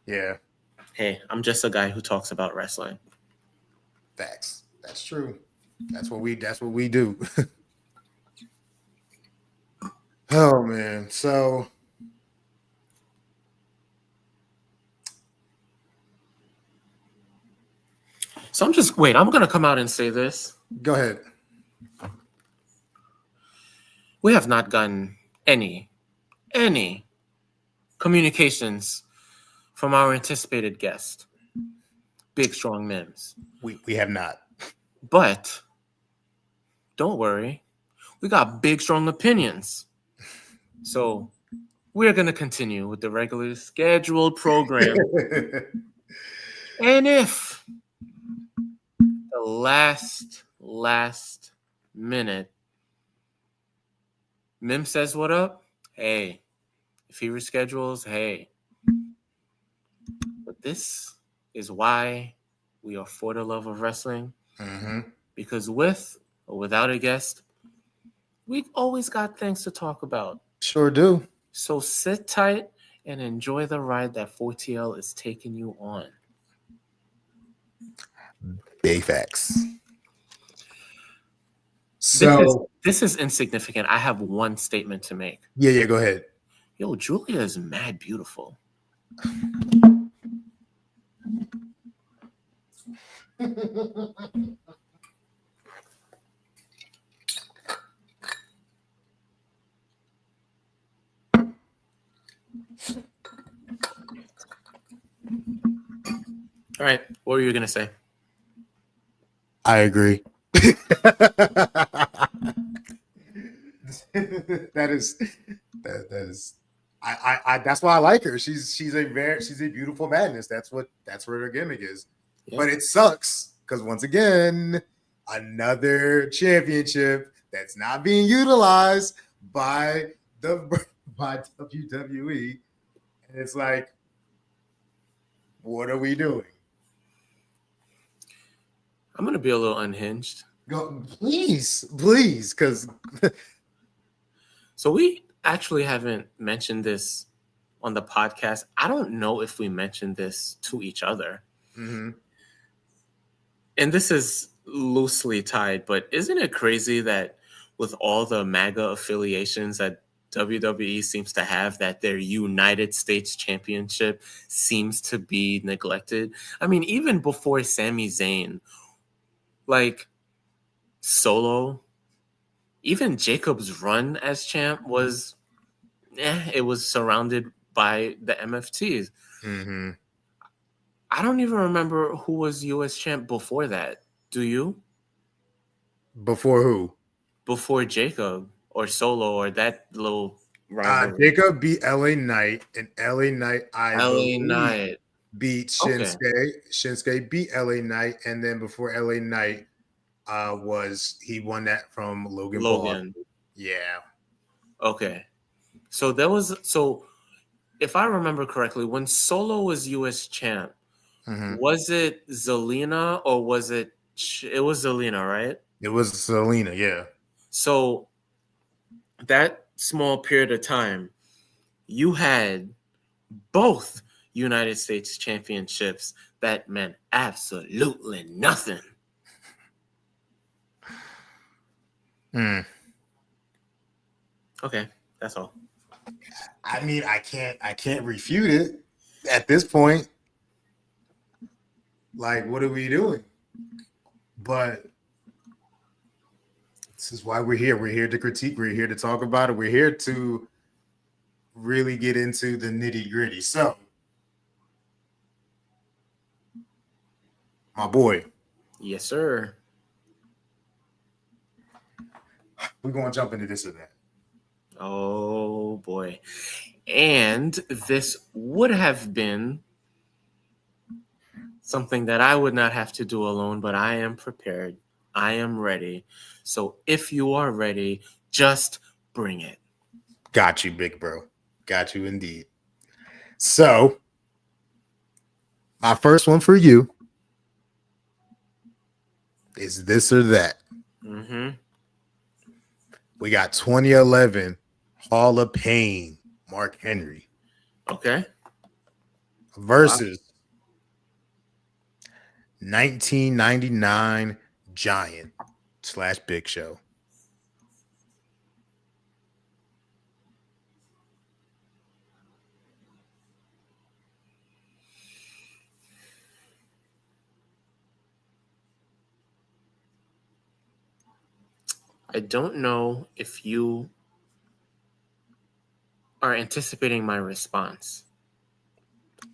Yeah, hey, I'm just a guy who talks about wrestling. facts. That's true. That's what we do. Oh man. So I'm going to come out and say this. go ahead. We have not gotten any communications from our anticipated guest, Big Strong Mims. We have not. But don't worry, we got big strong opinions. So we're going to continue with the regular scheduled program. And if the last minute Mim says what up, hey, if he reschedules, hey. But this is why we are for the love of wrestling. Mm-hmm. Because with or without a guest, we've always got things to talk about. Sure do. So sit tight and enjoy the ride that 4TL is taking you on. Big facts. So this is insignificant. I have one statement to make. Yeah, go ahead. Yo, Julia is mad beautiful. All right, what were you gonna say? I agree. that is I that's why I like her. She's a beautiful madness. That's where her gimmick is. Yeah. But it sucks because once again, another championship that's not being utilized by WWE. And it's like, what are we doing? I'm gonna be a little unhinged. Go, please, because so we actually haven't mentioned this on the podcast. I don't know if we mentioned this to each other. Mm-hmm. And this is loosely tied, but isn't it crazy that with all the MAGA affiliations that WWE seems to have, that their United States Championship seems to be neglected? I mean, even before Sami Zayn, like Solo, even Jacob's run as champ was, it was surrounded by the MFTs. Mm-hmm. I don't even remember who was U.S. champ before that. Do you? Before who? Before Jacob or Solo or that little rivalry. Jacob beat LA Knight, and LA Knight beat Shinsuke. Okay. Shinsuke beat LA Knight, and then before LA Knight he won that from Logan Paul. Yeah. Okay. So if I remember correctly, when Solo was US champ, mm-hmm. was it Zelina or was it was Zelina, right? It was Zelina, yeah. So that small period of time, you had both United States championships that meant absolutely nothing. Okay, that's all. I mean, I can't refute it at this point. Like, what are we doing? But this is why we're here. We're here to critique. We're here to talk about it. We're here to really get into the nitty-gritty. So, my boy. Yes, sir. We're going to jump into this or that. Oh, boy. And this would have been something that I would not have to do alone, but I am prepared. I am ready. So if you are ready, just bring it. Got you, big bro. Got you indeed. So, my first one for you is this or that. Mm-hmm. We got 2011 Hall of Pain Mark Henry Okay. Wow. versus 1999 Giant / Big Show. I don't know if you are anticipating my response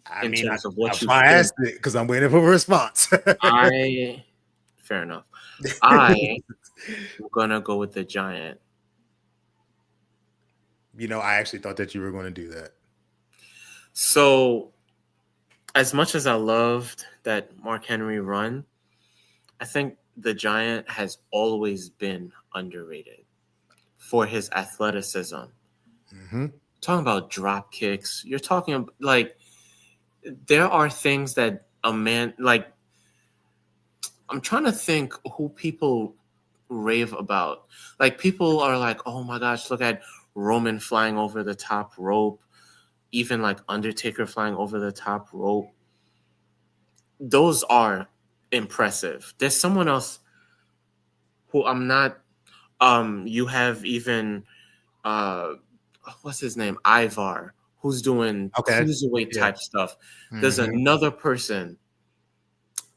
I in mean, terms of what that's you why I think. asked it because I'm waiting for a response. Fair enough. I am gonna go with the Giant. I actually thought that you were going to do that. So, as much as I loved that Mark Henry run, I think the Giant has always been underrated for his athleticism. Mm-hmm. Talking about drop kicks, you're talking like there are things that a man like. I'm trying to think who people rave about. Like people are like, "Oh my gosh, look at Roman flying over the top rope." Even like Undertaker flying over the top rope. Those are impressive. There's someone else who I'm not you have even uh what's his name? Ivar, who's doing Okay. cruiserweight Yeah. type stuff. There's Mhm. another person.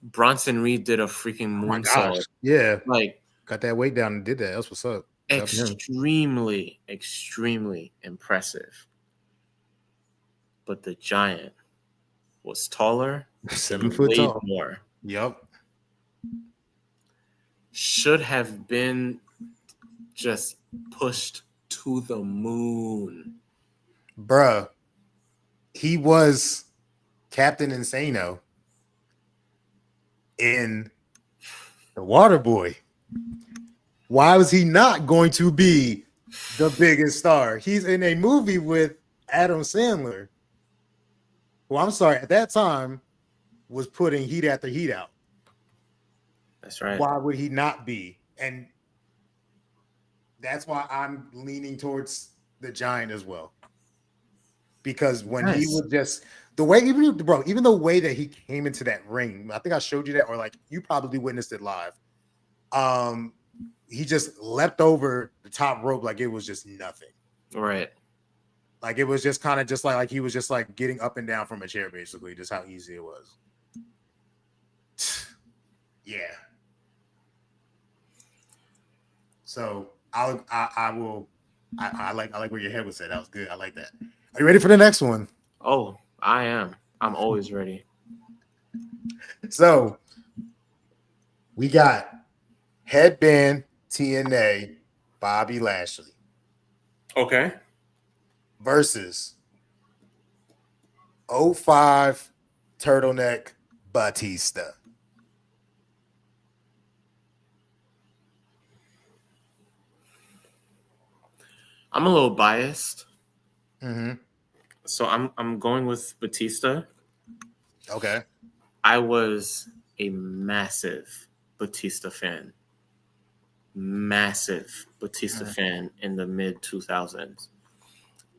Bronson Reed did a freaking Oh my gosh. moonsault. Yeah. Like Got that weight down and did that. That's what's up. Shout out to him. extremely impressive. But the Giant was taller 7 and foot weighed tall. more. Yep. Should have been just pushed to the moon. Bruh. He was Captain Insano in The Water Boy. Why was he not going to be the biggest star? He's in a movie with Adam Sandler, who I'm sorry, at that time was putting heat after heat out. That's right. Why would he not be? And that's why I'm leaning towards the Giant as well. Because when he Nice. was just the way, even the way that he came into that ring, I think I showed you that, or like you probably witnessed it live. He just leapt over the top rope like it was just nothing. Right. Like it was just kind of just like he was just like getting up and down from a chair, basically, just how easy it was. Yeah. So I like where your head was at. That was good. I like that. Are you ready for the next one? Oh, I am. I'm always ready. So we got Headband TNA Bobby Lashley Okay. versus 05 Turtleneck Batista. I'm a little biased, Mm-hmm. so I'm going with Batista. Okay. I was a massive Batista fan. Massive Batista fan in the mid 2000s.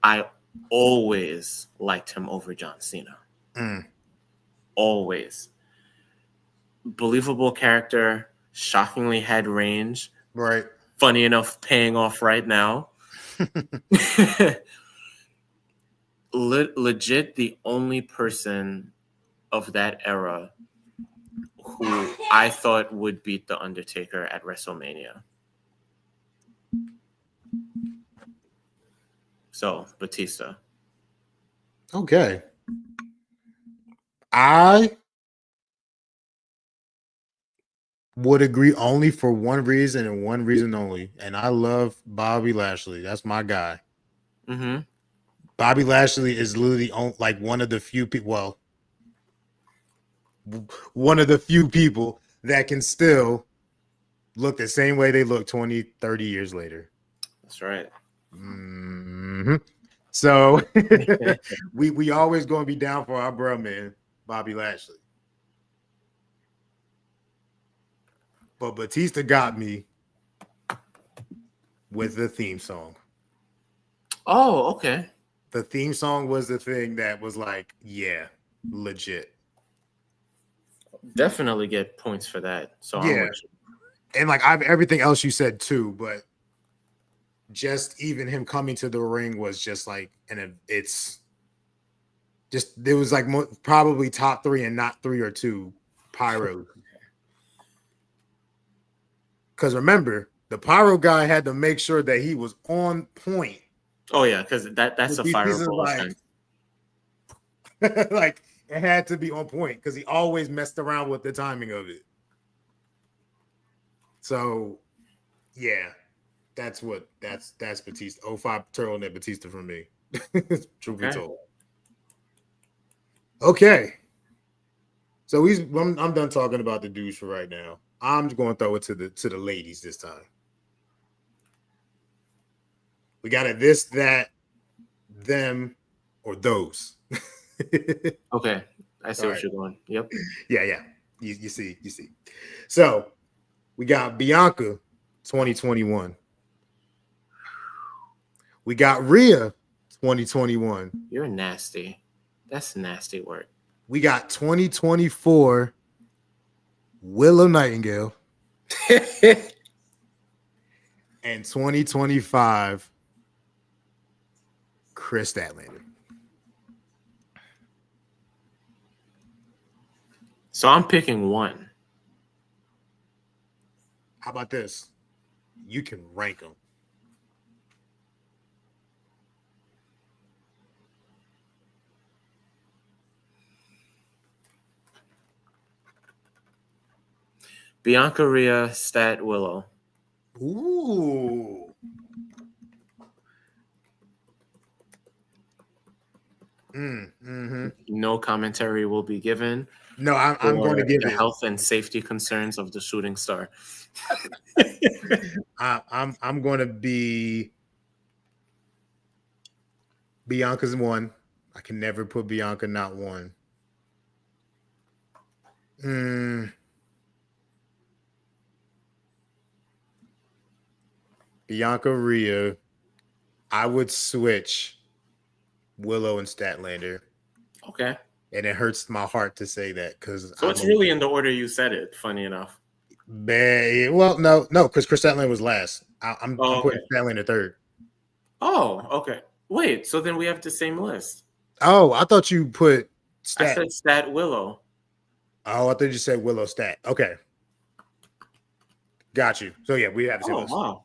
I always liked him over John Cena. Mm. Always. Believable character, shockingly had range. Right. Funny enough, paying off right now. Legit the only person of that era who I thought would beat The Undertaker at WrestleMania. So, Batista. Okay. I would agree only for one reason and one reason only. And I love Bobby Lashley. That's my guy. Mm-hmm. Bobby Lashley is literally like one of the few people, well, one of the few people that can still look the same way they look 20, 30 years later. That's right. Mm-hmm. So we always going to be down for our bro, man, Bobby Lashley. But Batista got me with the theme song. Oh, okay. The theme song was the thing that was like, yeah, legit. Definitely get points for that. So I'm Yeah. with you. And like I've everything else you said too, but just even him coming to the ring was just like, and it's just there was like probably top 3 and not 3 or 2 pyro. Because remember, the pyro guy had to make sure that he was on point. Oh yeah, because that's a These pieces fireball like, offense. like it had to be on point because he always messed around with the timing of it. So, yeah, that's Batista. 05 turtleneck Batista for me. Truth be told. Okay. So I'm done talking about the dudes for right now. I'm just going to throw it to the ladies this time. We got a this, that, them, or those. Okay, I see All what right. you're going. Yep. Yeah. You see. So we got Bianca 2021. We got Rhea 2021. You're nasty. That's nasty work. We got 2024 Willow Nightingale and 2025 Chris Statlander. So I'm picking one. How about this? You can rank them. Bianca Rhea, Stat Willow. Ooh. Mm-hmm. No commentary will be given. No, I'm going to give the it health and safety concerns of the shooting star. I'm going to be Bianca's one. I can never put Bianca not one. Bianca Rhea. I would switch Willow and Statlander. Okay. And it hurts my heart to say that because so it's really in the order you said it. Funny enough. Well, no, because Chris Statlander was last. I'm putting Statlander third. Oh, okay. Wait, so then we have the same list. Oh, I thought you put Stat. I said Stat Willow. Oh, I thought you said Willow Stat. Okay. Got you. So yeah, we have the same list. Wow.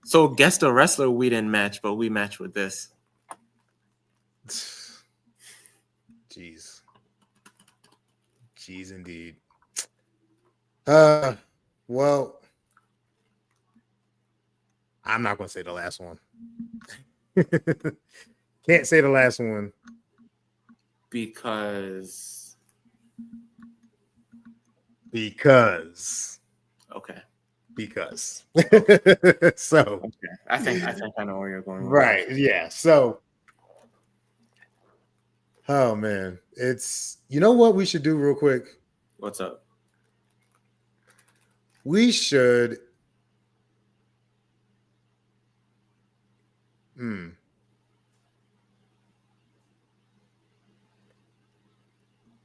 So guess the wrestler we didn't match, but we matched with this. Jeez indeed. Well, I'm not gonna say the last one. Can't say the last one. Because okay. So okay. I think I know where you're going. Right. Yeah. So oh man. It's you know what we should do real quick? What's up? We should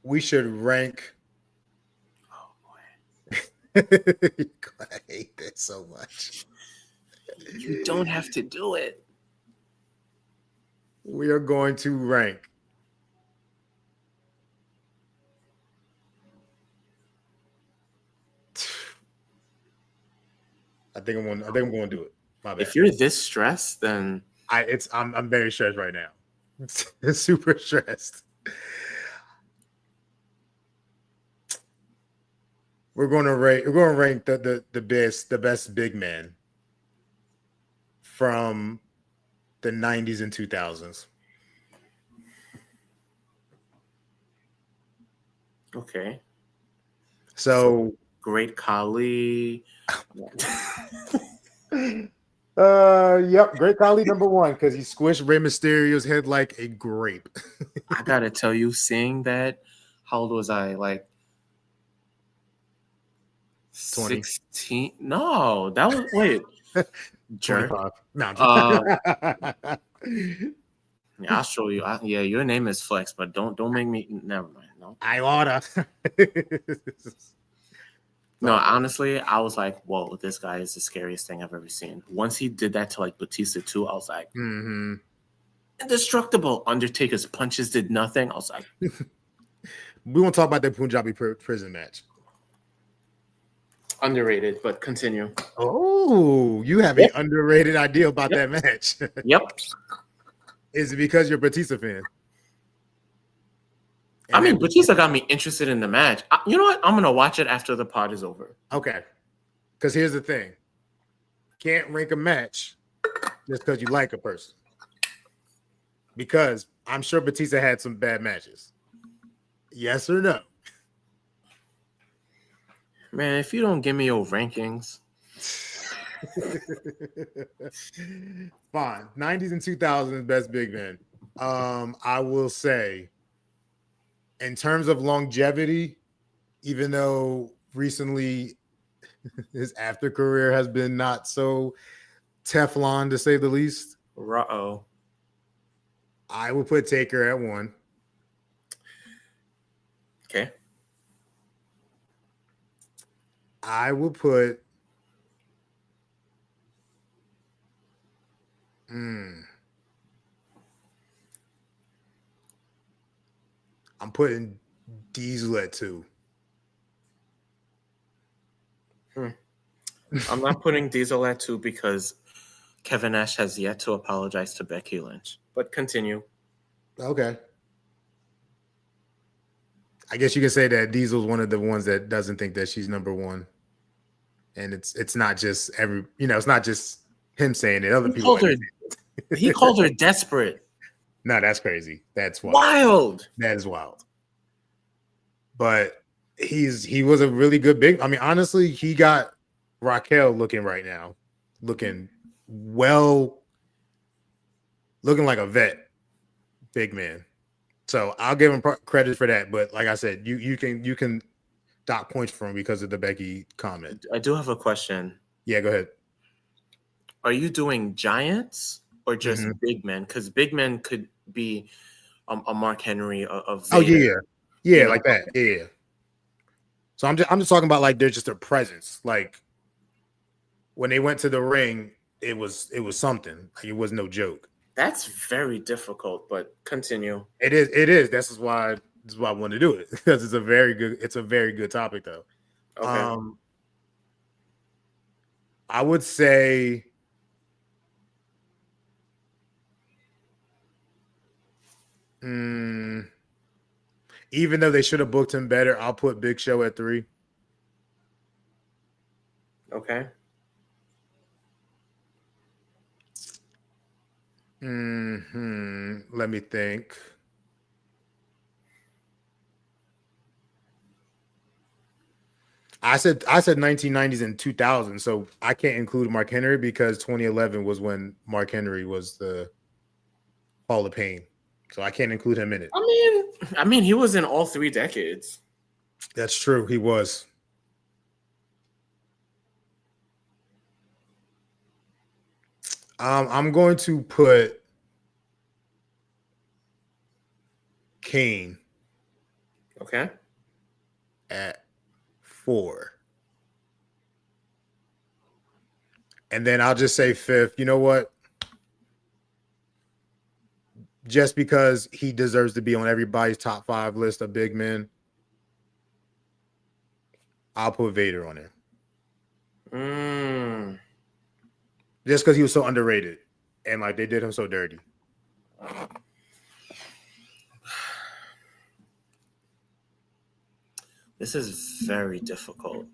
we should rank. Oh boy. I hate that so much. You don't have to do it. We are going to rank I think I'm going to do it. My bad. If you're this stressed, then I'm very stressed right now. Super stressed. We're going to rank the best big man from the 90s and 2000s. Okay. So Great Khali. Yep, Great Khali number one because he squished Rey Mysterio's head like a grape. I gotta tell you, seeing that, how old was I? Like 20. 16? No, that was Jerk. 25. No, Yeah, I'll show you. Yeah, your name is Flex, but don't make me. Never mind. No, I order. no. Honestly, I was like, whoa, this guy is the scariest thing I've ever seen. Once he did that to like Batista too, I was like, indestructible. Undertaker's punches did nothing. I was like, we won't talk about that Punjabi prison match. Underrated, but continue. Oh, you have an underrated idea about that match. Yep. Is it because you're a Batista fan? I mean, Batista got me interested in the match. You know what? I'm going to watch it after the pod is over. Okay. Because here's the thing. Can't rank a match just because you like a person. Because I'm sure Batista had some bad matches. Yes or no? Man, if you don't give me your rankings. Fine. 90s and 2000s best big man. I will say, in terms of longevity, even though recently his after career has been not so Teflon, to say the least. Uh-oh. I would put Taker at 1. Okay. I would put I'm putting Diesel at 2. I'm not putting Diesel at 2 because Kevin Nash has yet to apologize to Becky Lynch. But continue. Okay. I guess you can say that Diesel's one of the ones that doesn't think that she's number 1. And it's not just it's not just him saying it. Other people he called her desperate. No, that's crazy. That's wild. That is wild. But he was a really good big. I mean, honestly, he got Raquel looking right now, looking like a vet, big man. So I'll give him credit for that. But like I said, you can dock points from him because of the Becky comment. I do have a question. Yeah, go ahead. Are you doing giants or just big men? Because big men could be a Mark Henry of Vader. Yeah, like that. Yeah. So I'm just talking about like they're just their presence. Like when they went to the ring, it was something. Like, it was no joke. That's very difficult, but continue. It is. This is why I want to do it, because it's a very good topic though. Okay. I would say even though they should have booked him better, I'll put Big Show at 3. Okay. Let me think. I said 1990s and 2000, so I can't include Mark Henry because 2011 was when Mark Henry was the Hall of Pain. So I can't include him in it. I mean, he was in all 3 decades. That's true. He was. I'm going to put Kane. Okay. At 4. And then I'll just say 5th. You know what? Just because he deserves to be on everybody's top 5 list of big men, I'll put Vader on there. Just because he was so underrated and like they did him so dirty. This is very difficult.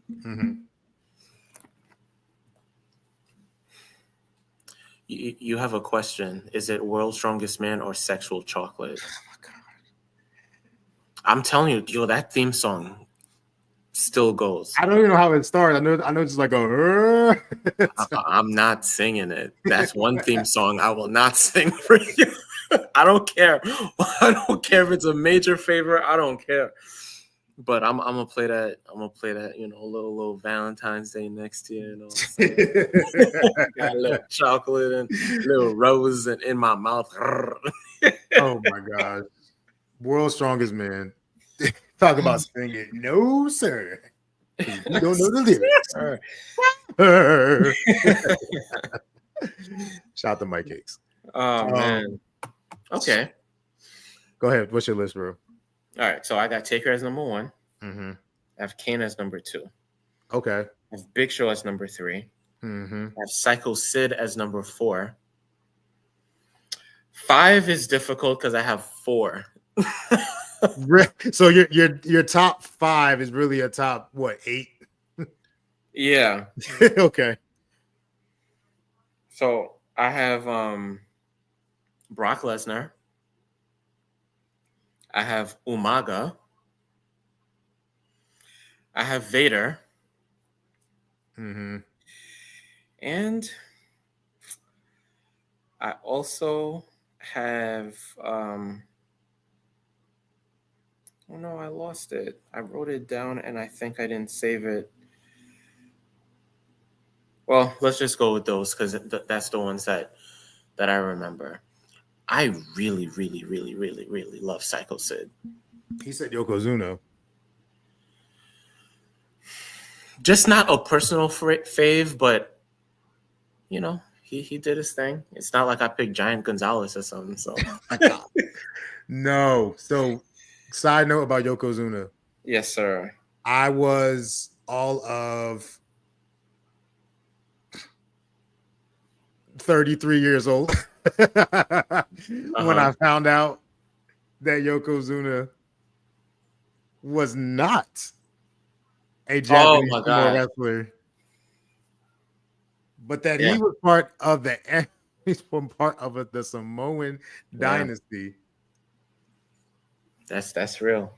You have a question. Is it World's Strongest Man or Sexual Chocolate? Oh my God. I'm telling you, that theme song still goes. I don't even know how it started. I know it's just like a. I'm not singing it. That's one theme song I will not sing for you. I don't care. I don't care if it's a major favorite. I don't care. But I'm gonna play that. I'm gonna play that. A little Valentine's Day next year. Got a little chocolate and little rose in my mouth. Oh my gosh. World's strongest man. Talk about singing. No, sir. You don't know the lyrics. Shout out to Mike Cakes. Oh man. Okay. Go ahead. What's your list, bro? All right. So I got Taker as number 1. Mm-hmm. I have Kane as number 2. Okay. I have Big Show as number 3. Mm-hmm. I have Psycho Sid as number 4. 5 is difficult because I have 4. So your top 5 is really a top 8? Yeah. Okay. So I have Brock Lesnar. I have Umaga. I have Vader. Mm-hmm. And I also have oh no, I lost it. I wrote it down and I think I didn't save it. Well, let's just go with those because that's the ones that I remember. I really, really, really, really, really love Psycho Sid. He said Yokozuna. Just not a personal fave, but he did his thing. It's not like I picked Giant Gonzalez or something. So no. So, side note about Yokozuna. Yes, sir. I was all of 33 years old when I found out that Yokozuna was not a Japanese wrestler, but that he was part of the Samoan dynasty. That's real.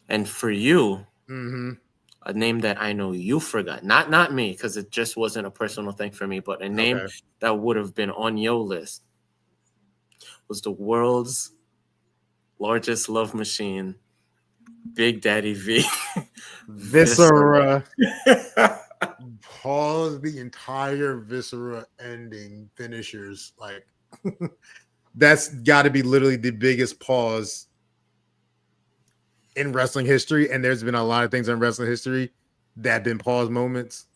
And for you, a name that I know you forgot, not me, because it just wasn't a personal thing for me, but a name that would have been on your list was the world's largest love machine, Big Daddy V. Viscera. Pause the entire Viscera ending finishers. Like, that's got to be literally the biggest pause in wrestling history. And there's been a lot of things in wrestling history that have been pause moments.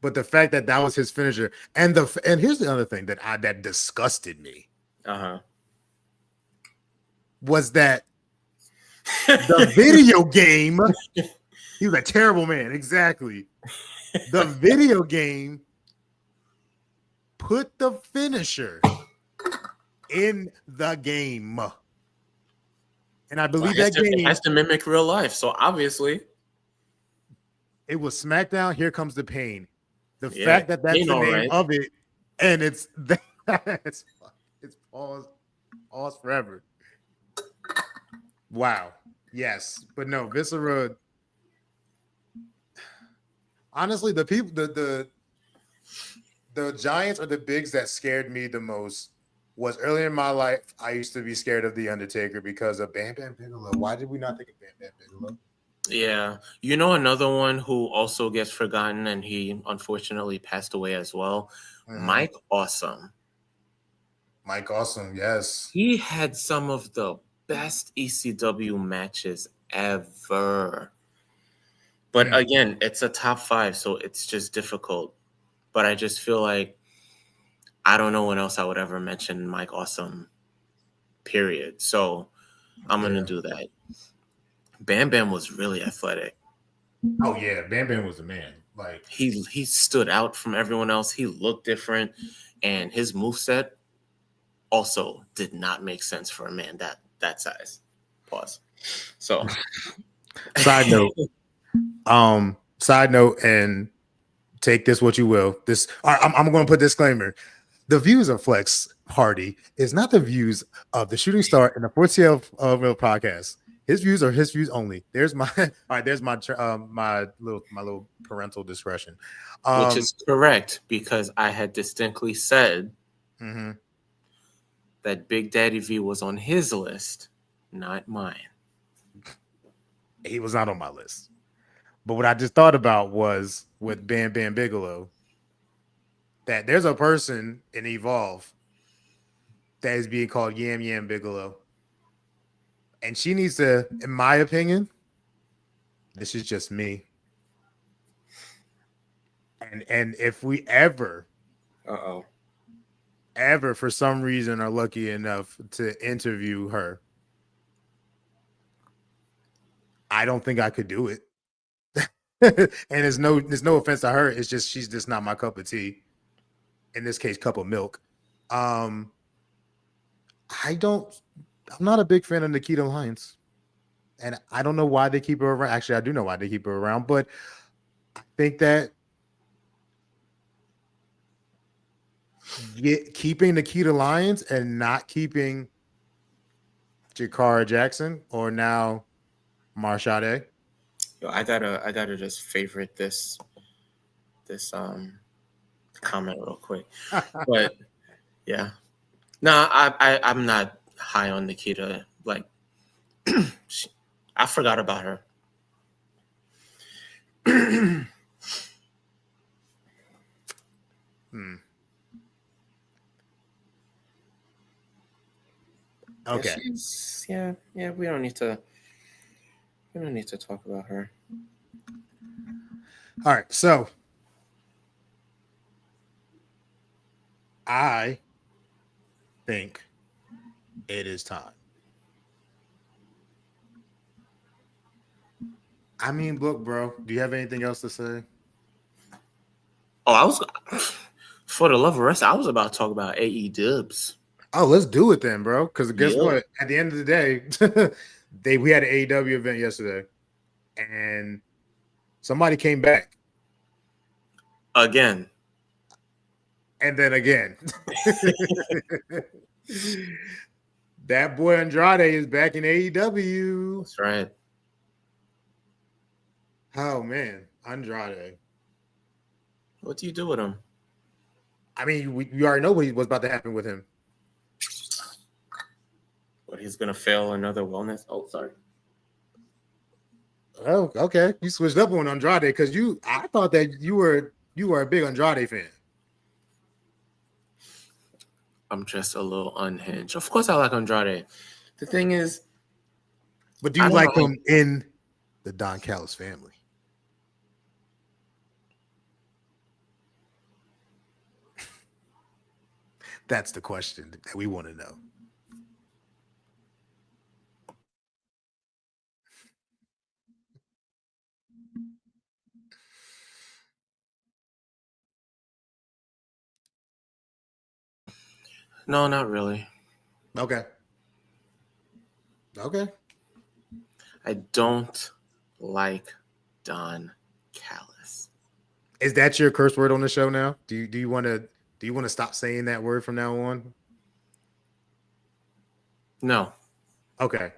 But the fact that was his finisher, and here's the other thing that disgusted me. Was that the video game? He was a terrible man. Exactly. The video game put the finisher in the game, and I believe that game has to mimic real life. So obviously, it was SmackDown. Here Comes the Pain. The fact that that's the name of it, and it's pause forever. Wow. Yes, but no, Viscera. Honestly, the people, the Giants or the Bigs that scared me the most was earlier in my life. I used to be scared of the Undertaker because of Bam Bam Bigelow. Why did we not think of Bam Bam Bigelow? Yeah, another one who also gets forgotten, and he unfortunately passed away as well. Mike Awesome. Mike Awesome, yes. He had some of the best ECW matches ever. But again, it's a top 5, so it's just difficult. But I just feel like I don't know when else I would ever mention Mike Awesome, period. So I'm going to do that. Bam Bam was really athletic. Oh yeah, Bam Bam was a man. Like he stood out from everyone else. He looked different, and his moveset also did not make sense for a man that size. Pause. So side note, and take this what you will. I'm going to put disclaimer. The views of Flex Hardy is not the views of the Shooting Star and the 4CL Real podcast. His views are his views only. There's my there's my little parental discretion, which is correct because I had distinctly said that that Big Daddy V was on his list, not mine. He was not on my list. But what I just thought about was with Bam Bam Bigelow, that there's a person in Evolve that is being called Yam Yam Bigelow. And she needs to, in my opinion, this is just me. And if we ever for some reason are lucky enough to interview her, I don't think I could do it. And there's no offense to her. It's just she's just not my cup of tea. In this case, cup of milk. I'm not a big fan of Nikita Lyons. And I don't know why they keep her around. Actually, I do know why they keep her around, but I think that keeping Nikita Lyons and not keeping Jakara Jackson or now Marshade. Yo, I gotta just favorite this comment real quick. But yeah. No, I'm not high on Nikita. Like I forgot about her. Okay. Yeah, we don't need to talk about her. All right, so I think it is time. I mean, look, bro, do you have anything else to say? Oh, I was for the love of rest, I was about to talk about AE Dubs. Oh, let's do it then, bro. Because guess what? At the end of the day, we had an AEW event yesterday, and somebody came back again, and then again. That boy Andrade is back in AEW. That's right. Oh man, Andrade. What do you do with him? I mean, we already know what's about to happen with him. What, he's gonna fail another wellness? Oh, sorry. Oh, okay. You switched up on Andrade because I thought that you were a big Andrade fan. I'm just a little unhinged. Of course I like Andrade. The thing is, but do you like him in the Don Callis family? That's the question that we want to know. No, not really. Okay. I don't like Don Callis. Is that your curse word on the show now? Do you want to stop saying that word from now on? No. Okay.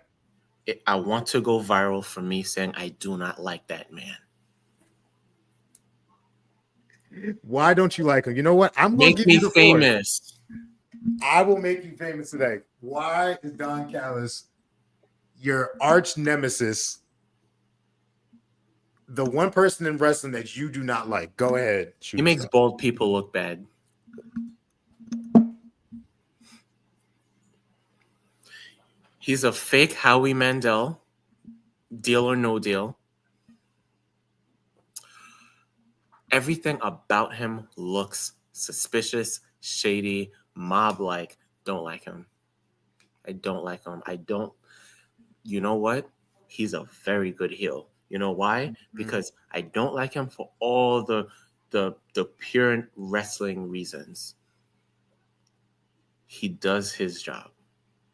I want to go viral for me saying I do not like that man. Why don't you like him? You know what? I'm going to give you the famous. I will make you famous today. Why is Don Callis your arch nemesis? The one person in wrestling that you do not like. Go ahead. He makes bald people look bad. He's a fake Howie Mandel, deal or no deal. Everything about him looks suspicious, shady, mob-like. Don't like him. I don't like him. You know what? He's a very good heel. You know why? Because I don't like him for all the pure wrestling reasons. He does his job.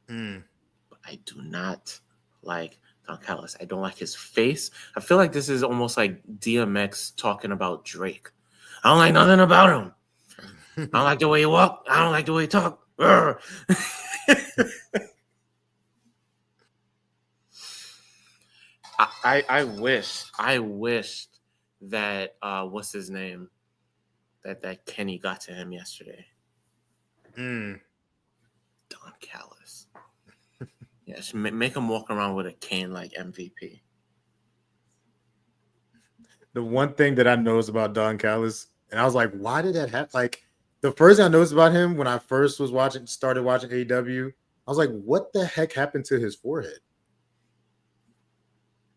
But I do not like Don Callis. I don't like his face. I feel like this is almost like DMX talking about Drake. I don't like nothing about him. I don't like the way he walk. I don't like the way he talk. I wished that what's his name? That Kenny got to him yesterday. Don Callis. Yes, make him walk around with a cane like MVP. The one thing that I noticed about Don Callis, and I was like, why did that happen? Like, the first thing I noticed about him when I first started watching AEW, I was like, what the heck happened to his forehead?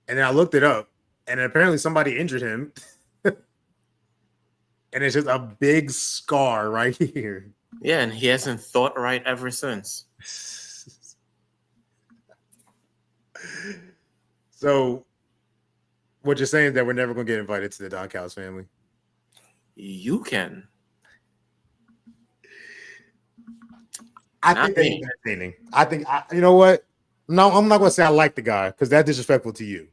And then I looked it up, and apparently somebody injured him. And it's just a big scar right here. Yeah, and he hasn't thought right ever since. So, what you're saying is that we're never going to get invited to the Don Callis family? You can. I Not think that me. he's entertaining. I think, you know what? No, I'm not going to say I like the guy because that's disrespectful to you.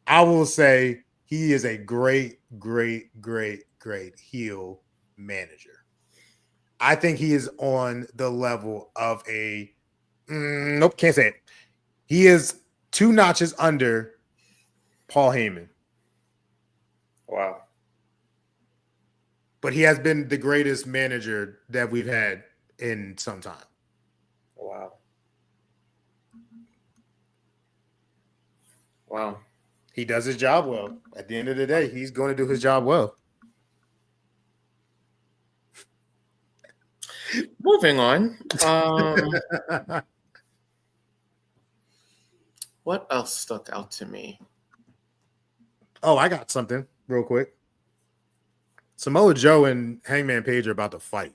I will say he is a great, great, great, great heel manager. I think he is on the level of a nope, can't say it. He is 2 notches under Paul Heyman. Wow. But he has been the greatest manager that we've had in some time. Wow. Wow. He does his job well. At the end of the day, he's going to do his job well. Moving on. What else stuck out to me? Oh, I got something real quick. Samoa Joe and Hangman Page are about to fight.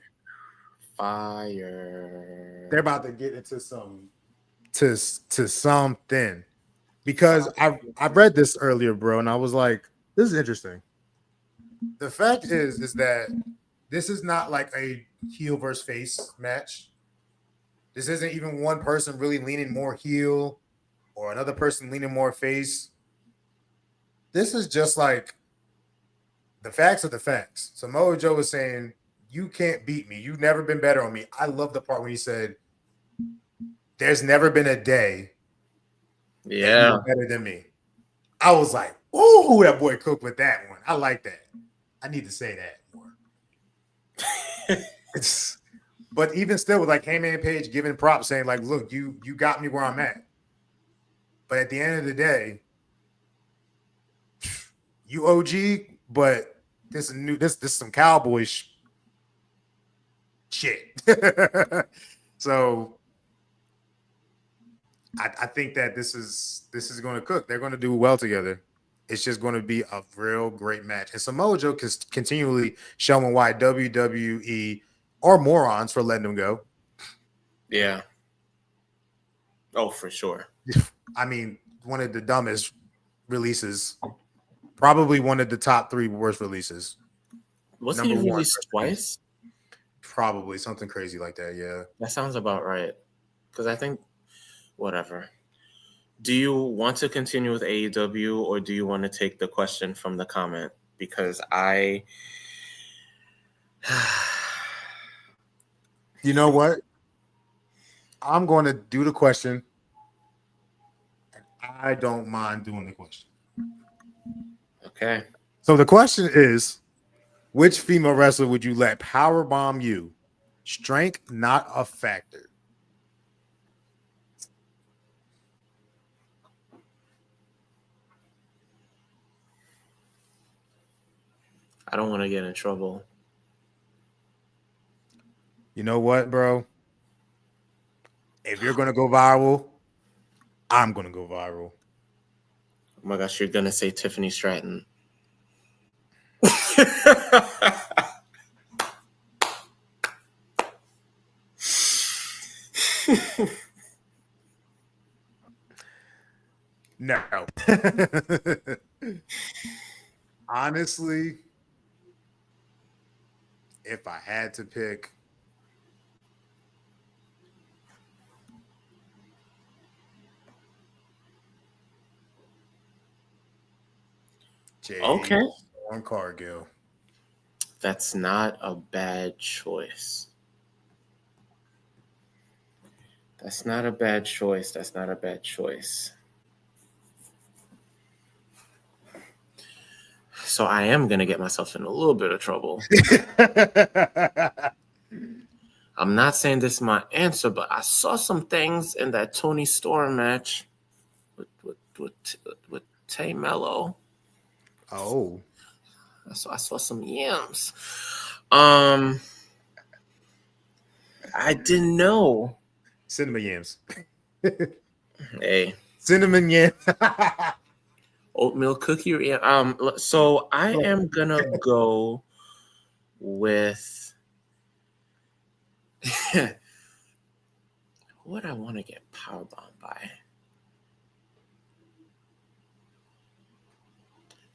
Fire. They're about to get into something. Because I read this earlier, bro, and I was like, this is interesting. The fact is that this is not like a heel versus face match. This isn't even one person really leaning more heel or another person leaning more face. This is just like the facts are the facts. Samoa Joe was saying, you can't beat me. You've never been better on me. I love the part when he said, there's never been a day that you're better than me. I was like, ooh, that boy cooked with that one. I like that. I need to say that more. But even still, with like Heyman Page giving props, saying like, look, you got me where I'm at. But at the end of the day, you OG, but this is some cowboy shit. So I think that this is going to cook. They're going to do well together. It's just going to be a real great match. And Samoa Joe is continually showing why WWE are morons for letting him go. Yeah. Oh, for sure. I mean, one of the dumbest releases. Probably one of the top 3 worst releases. Was he released twice? Probably something crazy like that, yeah. That sounds about right. Because I think, whatever. Do you want to continue with AEW or do you want to take the question from the comment? Because you know what? I'm going to do the question. I don't mind doing the question. Okay. So the question is, which female wrestler would you let powerbomb you? Strength not a factor. I don't want to get in trouble. You know what, bro? If you're going to go viral, I'm going to go viral. Oh my gosh, you're going to say Tiffany Stratton. No. Honestly, if I had to pick, Okay. On Cargill. That's not a bad choice. That's not a bad choice. That's not a bad choice. So I am going to get myself in a little bit of trouble. I'm not saying this is my answer, but I saw some things in that Tony Storm match with Tay Mello. Oh, I saw some yams. I didn't know. cinnamon yams. Hey, Cinnamon yams. oatmeal cookie. So I am gonna go with what I want to get powerbombed by.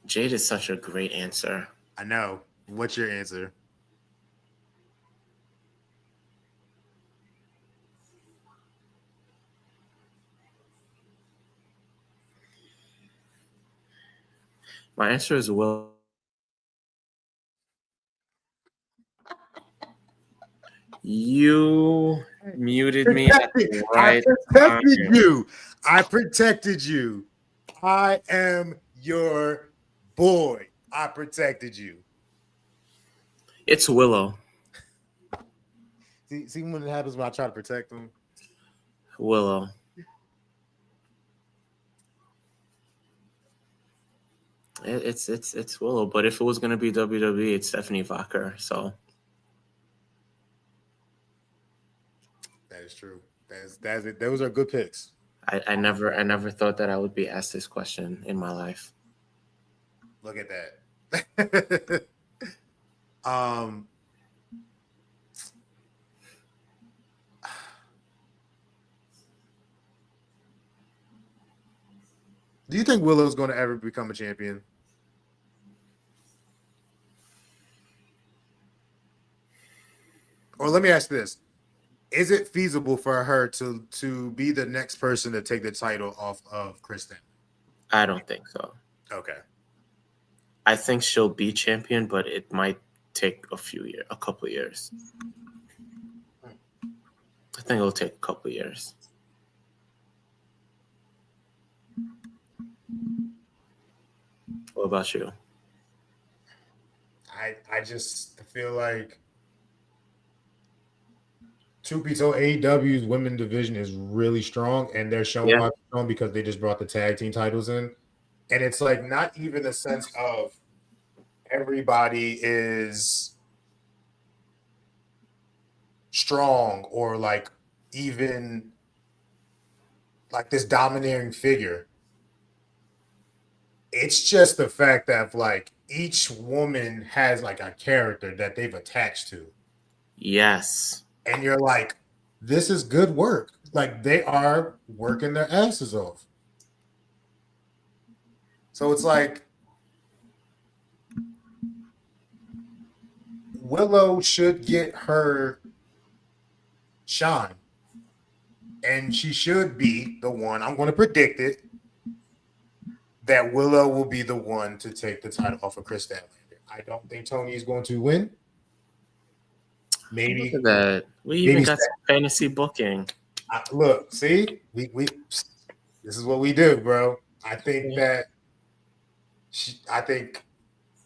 Jade is such a great answer. I know. What's your answer? My answer is Will. You muted me at the right I protected time. you. I protected you. I am your boy. I protected you. It's Willow. See when it happens when I try to protect them? Willow. It's Willow, but if it was gonna be WWE, it's Stephanie Vacher. So That is true. That's it. Those are good picks. I never thought that I would be asked this question in my life. Look at that. Do you think Willow's going to ever become a champion? Or let me ask this. Is it feasible for her to be the next person to take the title off of Kristen? I don't think so. Okay. I think she'll be champion, but it might take a couple of years. I think it'll take a couple of years. What about you? I just feel like truth be told, AEW's women division is really strong, and they're showing why they're strong because they just brought the tag team titles in. And it's like not even a sense of everybody is strong or like even like this domineering figure. It's just the fact that like each woman has like a character that they've attached to. Yes. And you're like, this is good work. Like they are working their asses off. So it's like Willow should get her shine. And she should be the one. I'm going to predict it that Willow will be the one to take the title off of Chris Statlander. I don't think Tony is going to win. Maybe look at that. We even got some fantasy booking. Look, see, we this is what we do, bro. I think that I think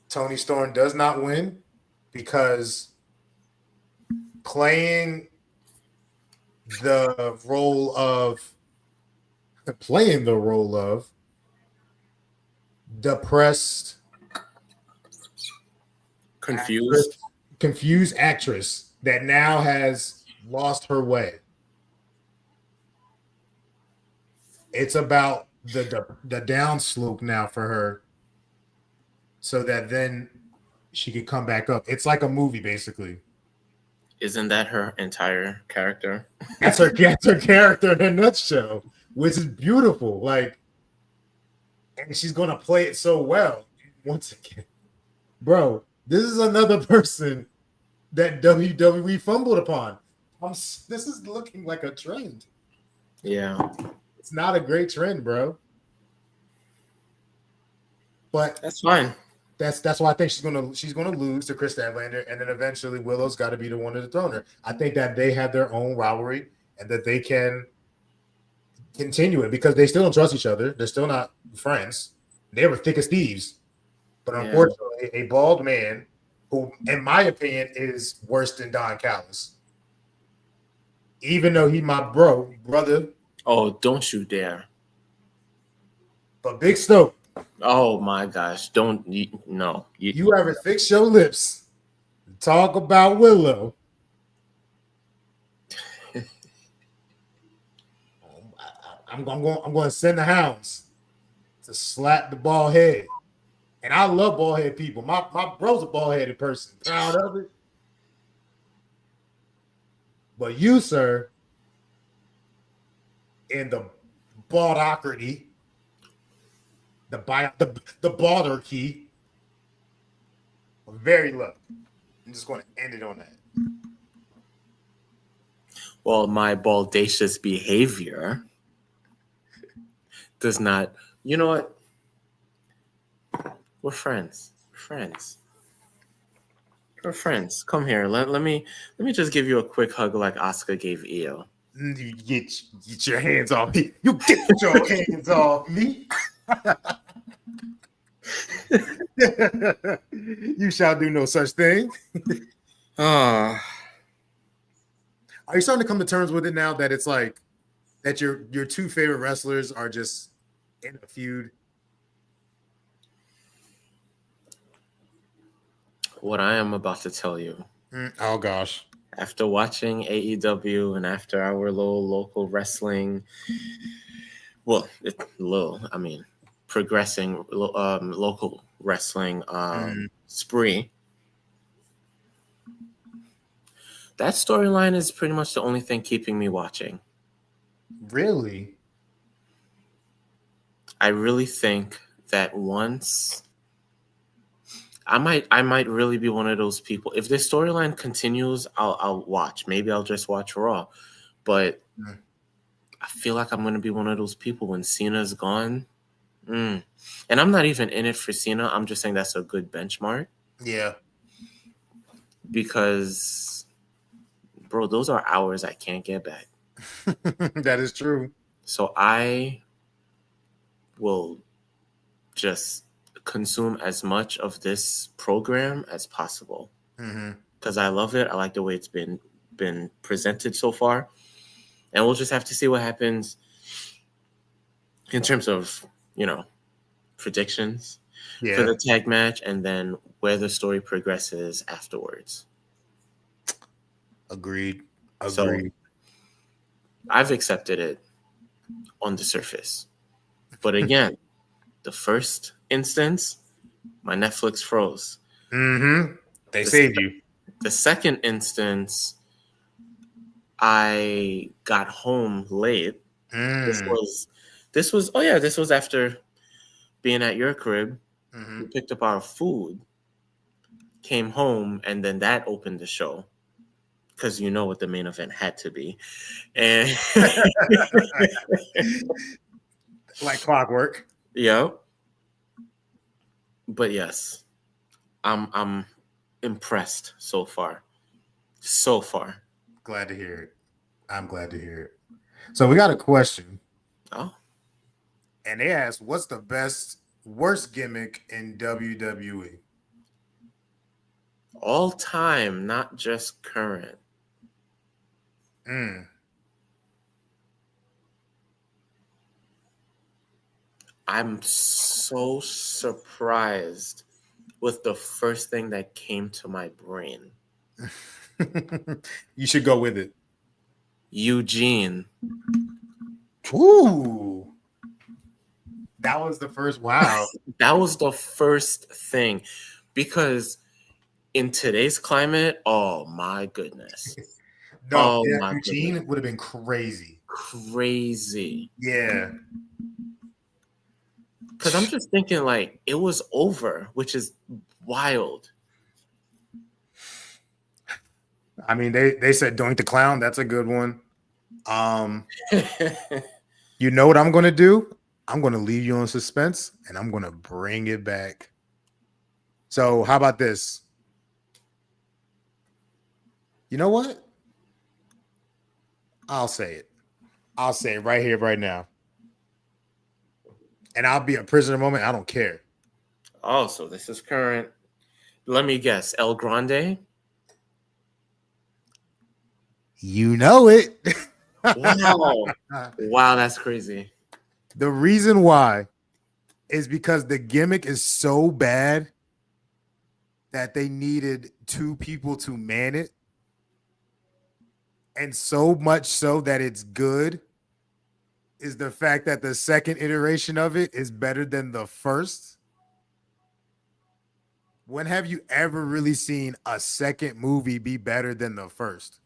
Tony Storm does not win because playing the role of depressed, confused actress that now has lost her way. It's about the downslope now for her, so that then she could come back up. It's like a movie, basically. Isn't that her entire character? That's her character in a nutshell, which is beautiful. Like, and she's gonna play it so well. Once again, bro, this is another person that WWE fumbled upon. This is looking like a trend. Yeah, it's not a great trend, bro. But that's fine. That's why I think she's gonna lose to Chris Statlander, and then eventually Willow's got to be the one to dethrone her. I think that they have their own rivalry and that they can continue it because they still don't trust each other. They're still not friends. They were thick as thieves, but unfortunately, a bald man who, in my opinion, is worse than Don Callis. even though he my brother, Oh, don't you dare. but Big Stoke, Oh my gosh. Don't no. you ever fix your lips and talk about Willow? I'm going to send the hounds to slap the bald head. And I love bald head people. My bro's a bald headed person, proud of it. But you, sir, in the baldocrity, the baldarchy, are very low. I'm just going to end it on that. Well, my baldacious behavior does not. You know what? We're friends. We're friends. We're friends. Come here. Let me just give you a quick hug like Oscar gave Io. You get your hands off me. You get your hands off me. You shall do no such thing. Ah, Are you starting to come to terms with it now that it's like that your two favorite wrestlers are just in a feud? what I am about to tell you. Oh gosh. After watching AEW and after our little local wrestling, well, I mean, progressing local wrestling spree, that storyline is pretty much the only thing keeping me watching. Really? I really think that once I might really be one of those people. If this storyline continues, I'll watch. Maybe I'll just watch Raw. But Mm. I feel like I'm gonna be one of those people when Cena's gone. And I'm not even in it for Cena. I'm just saying that's a good benchmark Yeah. because, bro, those are hours I can't get back. That is true. So I will just consume as much of this program as possible Mm-hmm. because I love it. I like the way it's been presented so far, and we'll just have to see what happens in terms of predictions for Yeah. the tag match and then where the story progresses afterwards. Agreed. So Agreed. I've accepted it on the surface, but again, the first instance, my Netflix froze. Mm-hmm. They The, saved you. the second instance, I got home late. This Mm. was this was after being at your crib. Mm-hmm. We picked up our food, came home, and then that opened the show because you know what the main event had to be. And Like clockwork. yeah, but yes, I'm impressed so far. So far. Glad to hear it. I'm glad to hear it. So we got a question, Oh, and they asked, "What's the worst gimmick in WWE?" all time, not just current. Mm. I'm so surprised with the first thing that came to my brain. You should go with it. Eugene. Ooh, that was the first. Wow. That was the first thing because in today's climate, oh my goodness. No, Oh yeah, my goodness. Eugene would have been crazy. Crazy. Yeah. Because I'm just thinking like it was over, which is wild. I mean, they said Doink the Clown. That's a good one. Um, you know what I'm gonna do? I'm gonna leave you on suspense, and I'm gonna bring it back. So, how about this? You know what? I'll say it. I'll say it right here, right now, and I'll be a prisoner moment. I don't care. Oh, so this is current. Let me guess. El Grande? You know it. Wow. Wow, that's crazy. The reason why is because the gimmick is so bad that they needed two people to man it. And so much so that it's good is the fact that the second iteration of it is better than the first. When have you ever really seen a second movie be better than the first?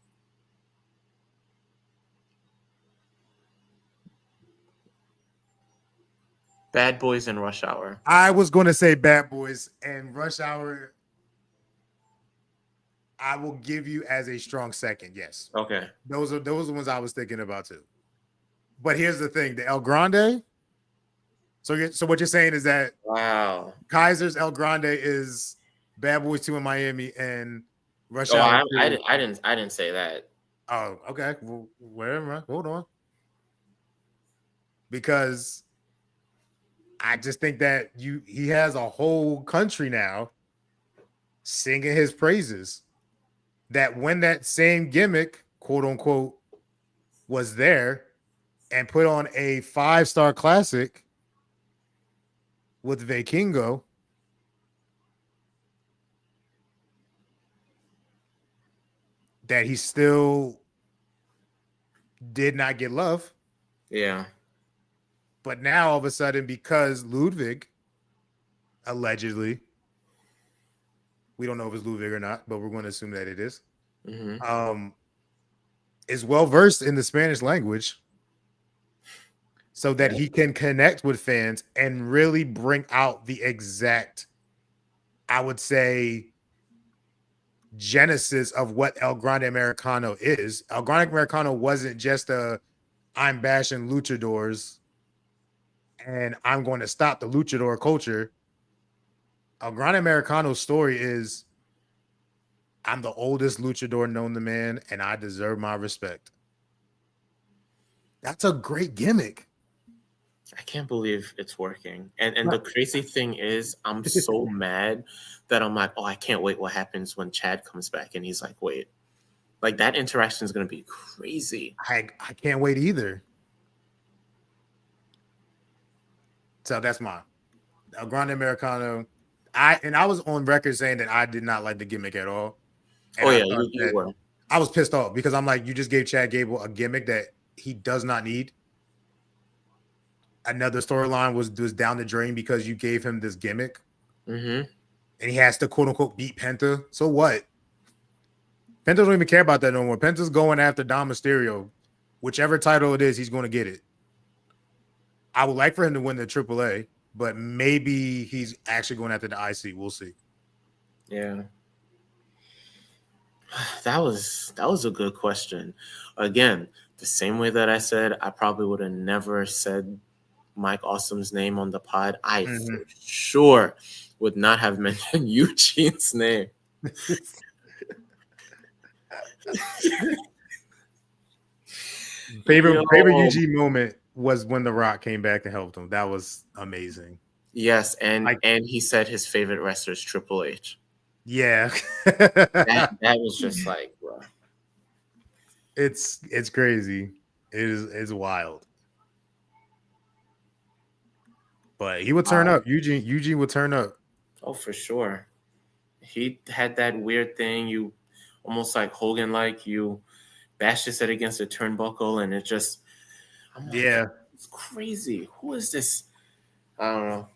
Bad Boys and Rush Hour. I was going to say Bad Boys and Rush Hour. I will give you as a strong second. Yes, Okay. those are the ones I was thinking about too. But here's the thing: the El Grande. So what you're saying is that Wow. Kaiser's El Grande is Bad Boys 2 in Miami and Rush Oh, Hour I 2. didn't say that. Oh, okay. Well, whatever. Hold on. Because I just think that he has a whole country now singing his praises. That when that same gimmick, quote unquote, was there and put on a 5-star classic with Vikingo, that he still did not get love. Yeah. But now all of a sudden, because Ludwig allegedly, we don't know if it's Ludwig or not, but we're going to assume that it is, is well versed in the Spanish language, so that he can connect with fans and really bring out the exact, I would say, genesis of what El Grande Americano is. El Grande Americano wasn't just I'm bashing luchadors and I'm going to stop the luchador culture. El Grande Americano's story is I'm the oldest luchador known to man and I deserve my respect. That's a great gimmick. I can't believe it's working. And the crazy thing is, I'm so mad that I'm like, oh, I can't wait what happens when Chad comes back. And he's like, wait, like that interaction is going to be crazy. I can't wait either. So that's mine. El Grande Americano. I was on record saying that I did not like the gimmick at all. And Oh, yeah, you were. I was pissed off because I'm like, you just gave Chad Gable a gimmick that he does not need. Another storyline was down the drain because you gave him this gimmick. Mm-hmm. And he has to quote unquote beat Penta. So what? Penta don't even care about that no more. Penta's going after Dom Mysterio. Whichever title it is, he's going to get it. I would like for him to win the AAA, but maybe he's actually going after the IC. We'll see. Yeah. That was a good question. Again, the same way that I said I probably would have never said Mike Awesome's name on the pod, I for sure would not have mentioned Eugene's name. favorite Eugene moment was when The Rock came back and helped him. That was amazing. Yes, and he said his favorite wrestler is Triple H. Yeah. that was just like, bro. It's crazy. It's wild. But he would turn up. Eugene would turn up. Oh, for sure. He had that weird thing. You almost like Hogan, like you bashed his head against a turnbuckle, and it just, it's crazy. Who is this? I don't know.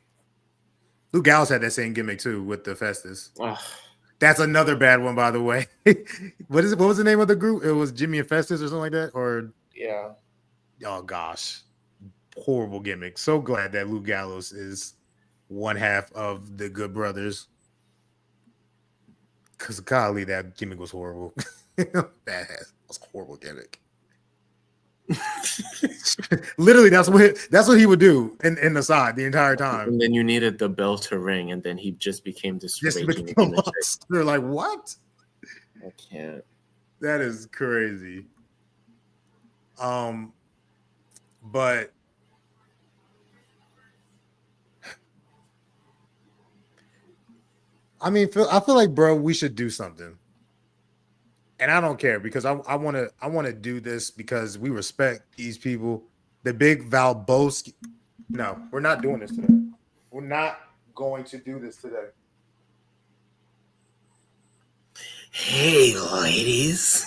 Luke Gallows had that same gimmick too with the Festus. Ugh. That's another bad one, by the way. What was the name of the group? It was Jimmy and Festus or something like that? Or yeah. Oh gosh. Horrible gimmick. So glad that Luke Gallows is one half of the Good Brothers. Because golly, that gimmick was horrible. That was a horrible gimmick. Literally, that's what he would do in the side the entire time. And then you needed the bell to ring, and then he just became this raging lunatic. They're like, what? I can't. That is crazy. But I mean, I feel like, bro, we should do something. and I don't care because I want to do this because we respect these people. The big Valboski. No, we're not doing this today. We're not going to do this today. Hey, ladies.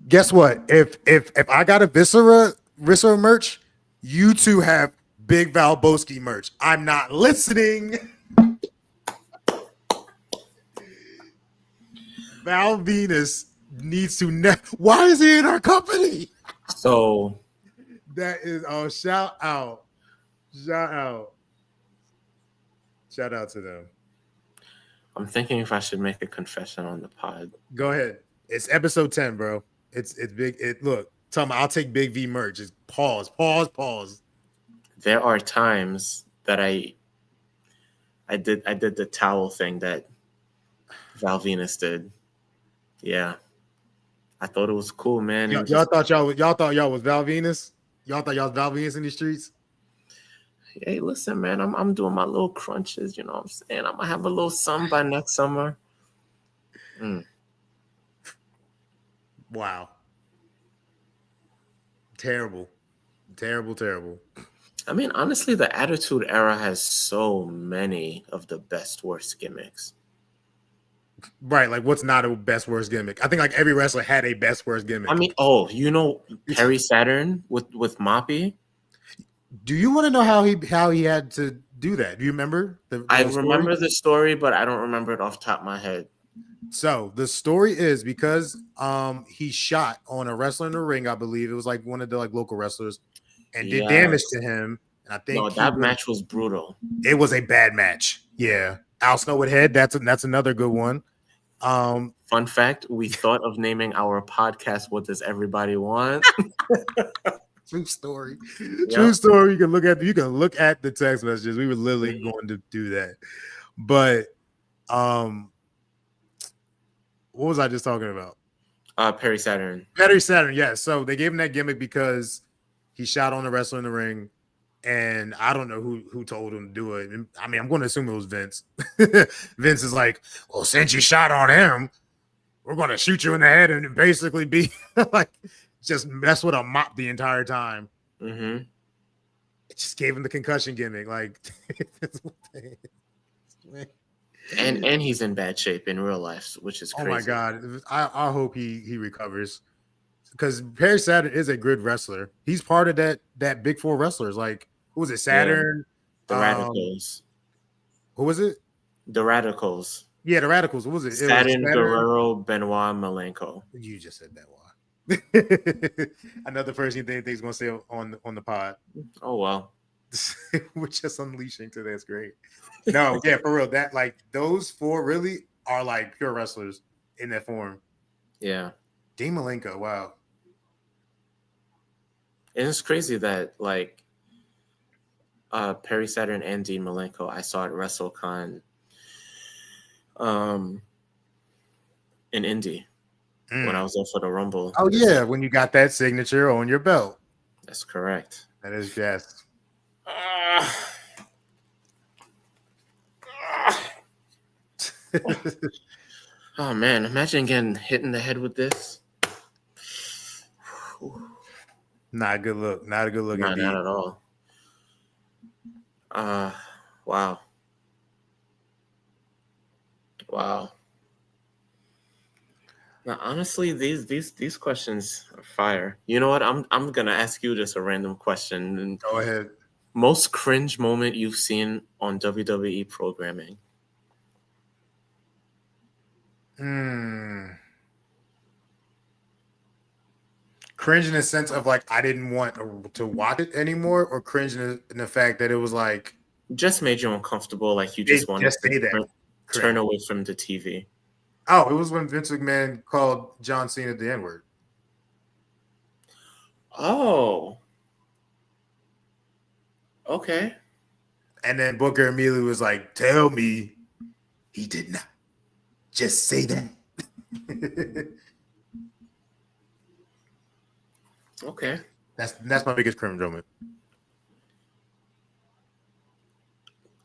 Guess what? If I got a Viscera merch, you two have big Valboski merch. I'm not listening. Val Venus needs to why is he in our company? So That is shout out. Shout out. Shout out to them. I'm thinking if I should make a confession on the pod. Go ahead. It's episode 10, bro. It's big. Look, tell me I'll take Big V merch. Just pause. There are times that I did the towel thing that Val Venus did. Yeah. I thought it was cool, man. Y'all thought y'all was Val Venus? Y'all thought y'all was Val Venus in these streets? Hey, listen, man, I'm doing my little crunches, you know what I'm saying? I'm gonna have a little sun by next summer. Wow. Terrible. I mean, honestly, the Attitude Era has so many of the best worst gimmicks. Right, like what's not a best worst gimmick? I think like every wrestler had a best worst gimmick. I mean, Perry Saturn with Moppy. Do you want to know how he had to do that? Do you remember I remember the story, but I don't remember it off the top of my head. So the story is because he shot on a wrestler in the ring, I believe it was like one of the like local wrestlers, and did damage to him. And I think that match was brutal. It was a bad match. Yeah, Al Snow with head. That's another good one. Fun fact: we thought of naming our podcast "What Does Everybody Want." True story. Yep. True story. You can look at the text messages. We were literally going to do that. But what was I just talking about? Perry Saturn. Perry Saturn, yes. So they gave him that gimmick because he shot on the wrestler in the ring. And I don't know who told him to do it. I mean, I'm going to assume it was Vince. Vince is like, well, since you shot on him, we're going to shoot you in the head and basically be like, just mess with a mop the entire time. Mm-hmm. It just gave him the concussion gimmick. Like, and he's in bad shape in real life, which is crazy. Oh my God. I hope he recovers. Because Perry Saturn is a good wrestler. He's part of that Big Four wrestlers. Like, who was it? Saturn? Yeah. The Radicals. Who was it? The Radicals. Yeah, the Radicals. What was it? Saturn, Guerrero, Benoit, Malenko. You just said that one. Another person you think is going to say on the pod. Oh, well. We're just unleashing today. That's great. No, yeah, for real. That like those four really are like pure wrestlers in that form. Yeah. Dean Malenko, wow. And it's crazy that like Perry Saturn and Dean Malenko I saw at WrestleCon in Indy when I was there for the Rumble. Oh yeah, when you got that signature on your belt. That's correct. That is yes. Oh man, imagine getting hit in the head with this. Not a good look. Not a good look. Not at all. Wow. Now, honestly, these questions are fire. You know what? I'm gonna ask you just a random question. Go ahead. Most cringe moment you've seen on WWE programming? Cringe in the sense of like I didn't want to watch it anymore, or cringe in the fact that it was like just made you uncomfortable, like you just wanted to turn away from the TV. Oh, it was when Vince McMahon called John Cena the N-word. Oh. Okay. And then Booker immediately was like, tell me he did not. Just say that. Okay. That's my biggest cringe moment.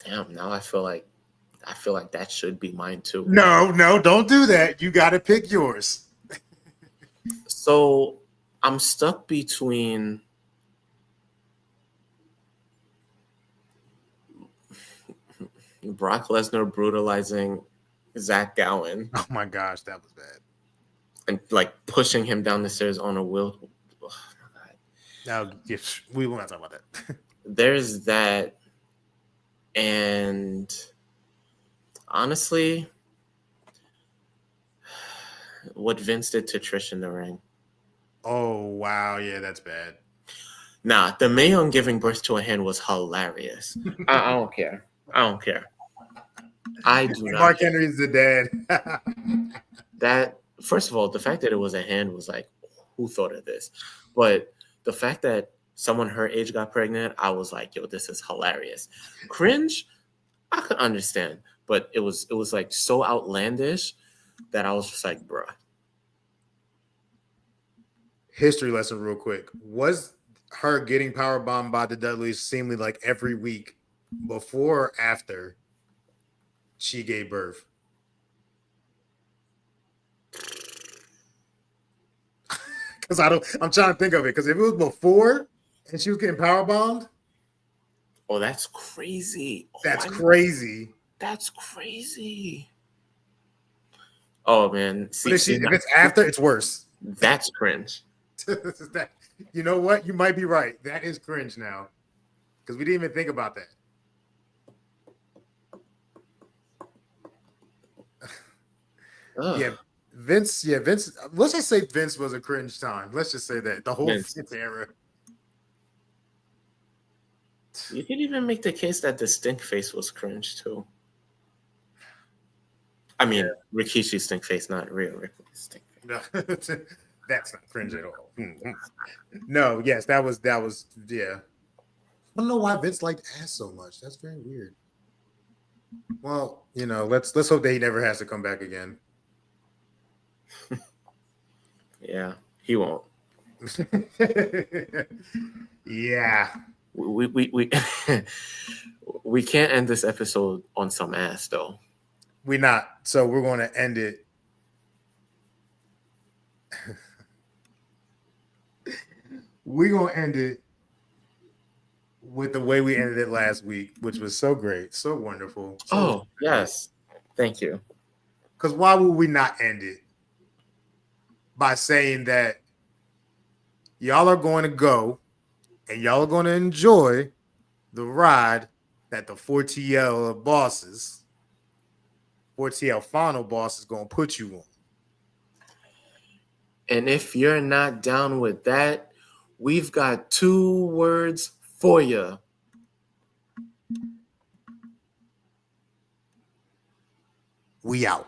Damn, now I feel like that should be mine too. No, don't do that. You got to pick yours. So I'm stuck between Brock Lesnar brutalizing Zach Gowen Oh my gosh, that was bad. and like pushing him down the stairs on a wheel. Oh my God. Now, yes, we will not talk about that. There's that, and honestly, what Vince did to Trish in the ring. Oh wow, yeah, that's bad. Nah, the Mae Young giving birth to a hand was hilarious. I don't care. I don't care. I do not. Mark care. Henry's the dad. That first of all, the fact that it was a hand was like, who thought of this? But the fact that someone her age got pregnant, I was like, yo, this is hilarious. Cringe, I could understand, but it was like so outlandish that I was just like, bruh. History lesson, real quick. Was her getting power bombed by the Dudleys seemingly like every week before or after she gave birth? Because I'm trying to think of it. Because if it was before and she was getting power bombed, Oh, that's crazy. Oh, that's crazy. That's crazy. Oh man, But if it's after, it's worse. That's cringe. You know what? You might be right. That is cringe now. Because we didn't even think about that. Ugh. Vince. Let's just say Vince was a cringe time. Let's just say that. The whole Vince. Vince era. You could even make the case that the stink face was cringe too. I mean, Rikishi's stink face, not real Ricky's stink face. No, that's not cringe at all. No, yes, that was yeah. I don't know why Vince liked ass so much. That's very weird. Well, let's hope that he never has to come back again. Yeah, he won't. Yeah. We we can't end this episode on some ass though. We're not. So we're going to end it. We're going to end it with the way we ended it last week, which was so great, so wonderful. So yes. Thank you. Because why would we not end it by saying that y'all are going to go and y'all are going to enjoy the ride that the 4TL bosses, 4TL final boss is going to put you on. And if you're not down with that, we've got 2 words for you. We out.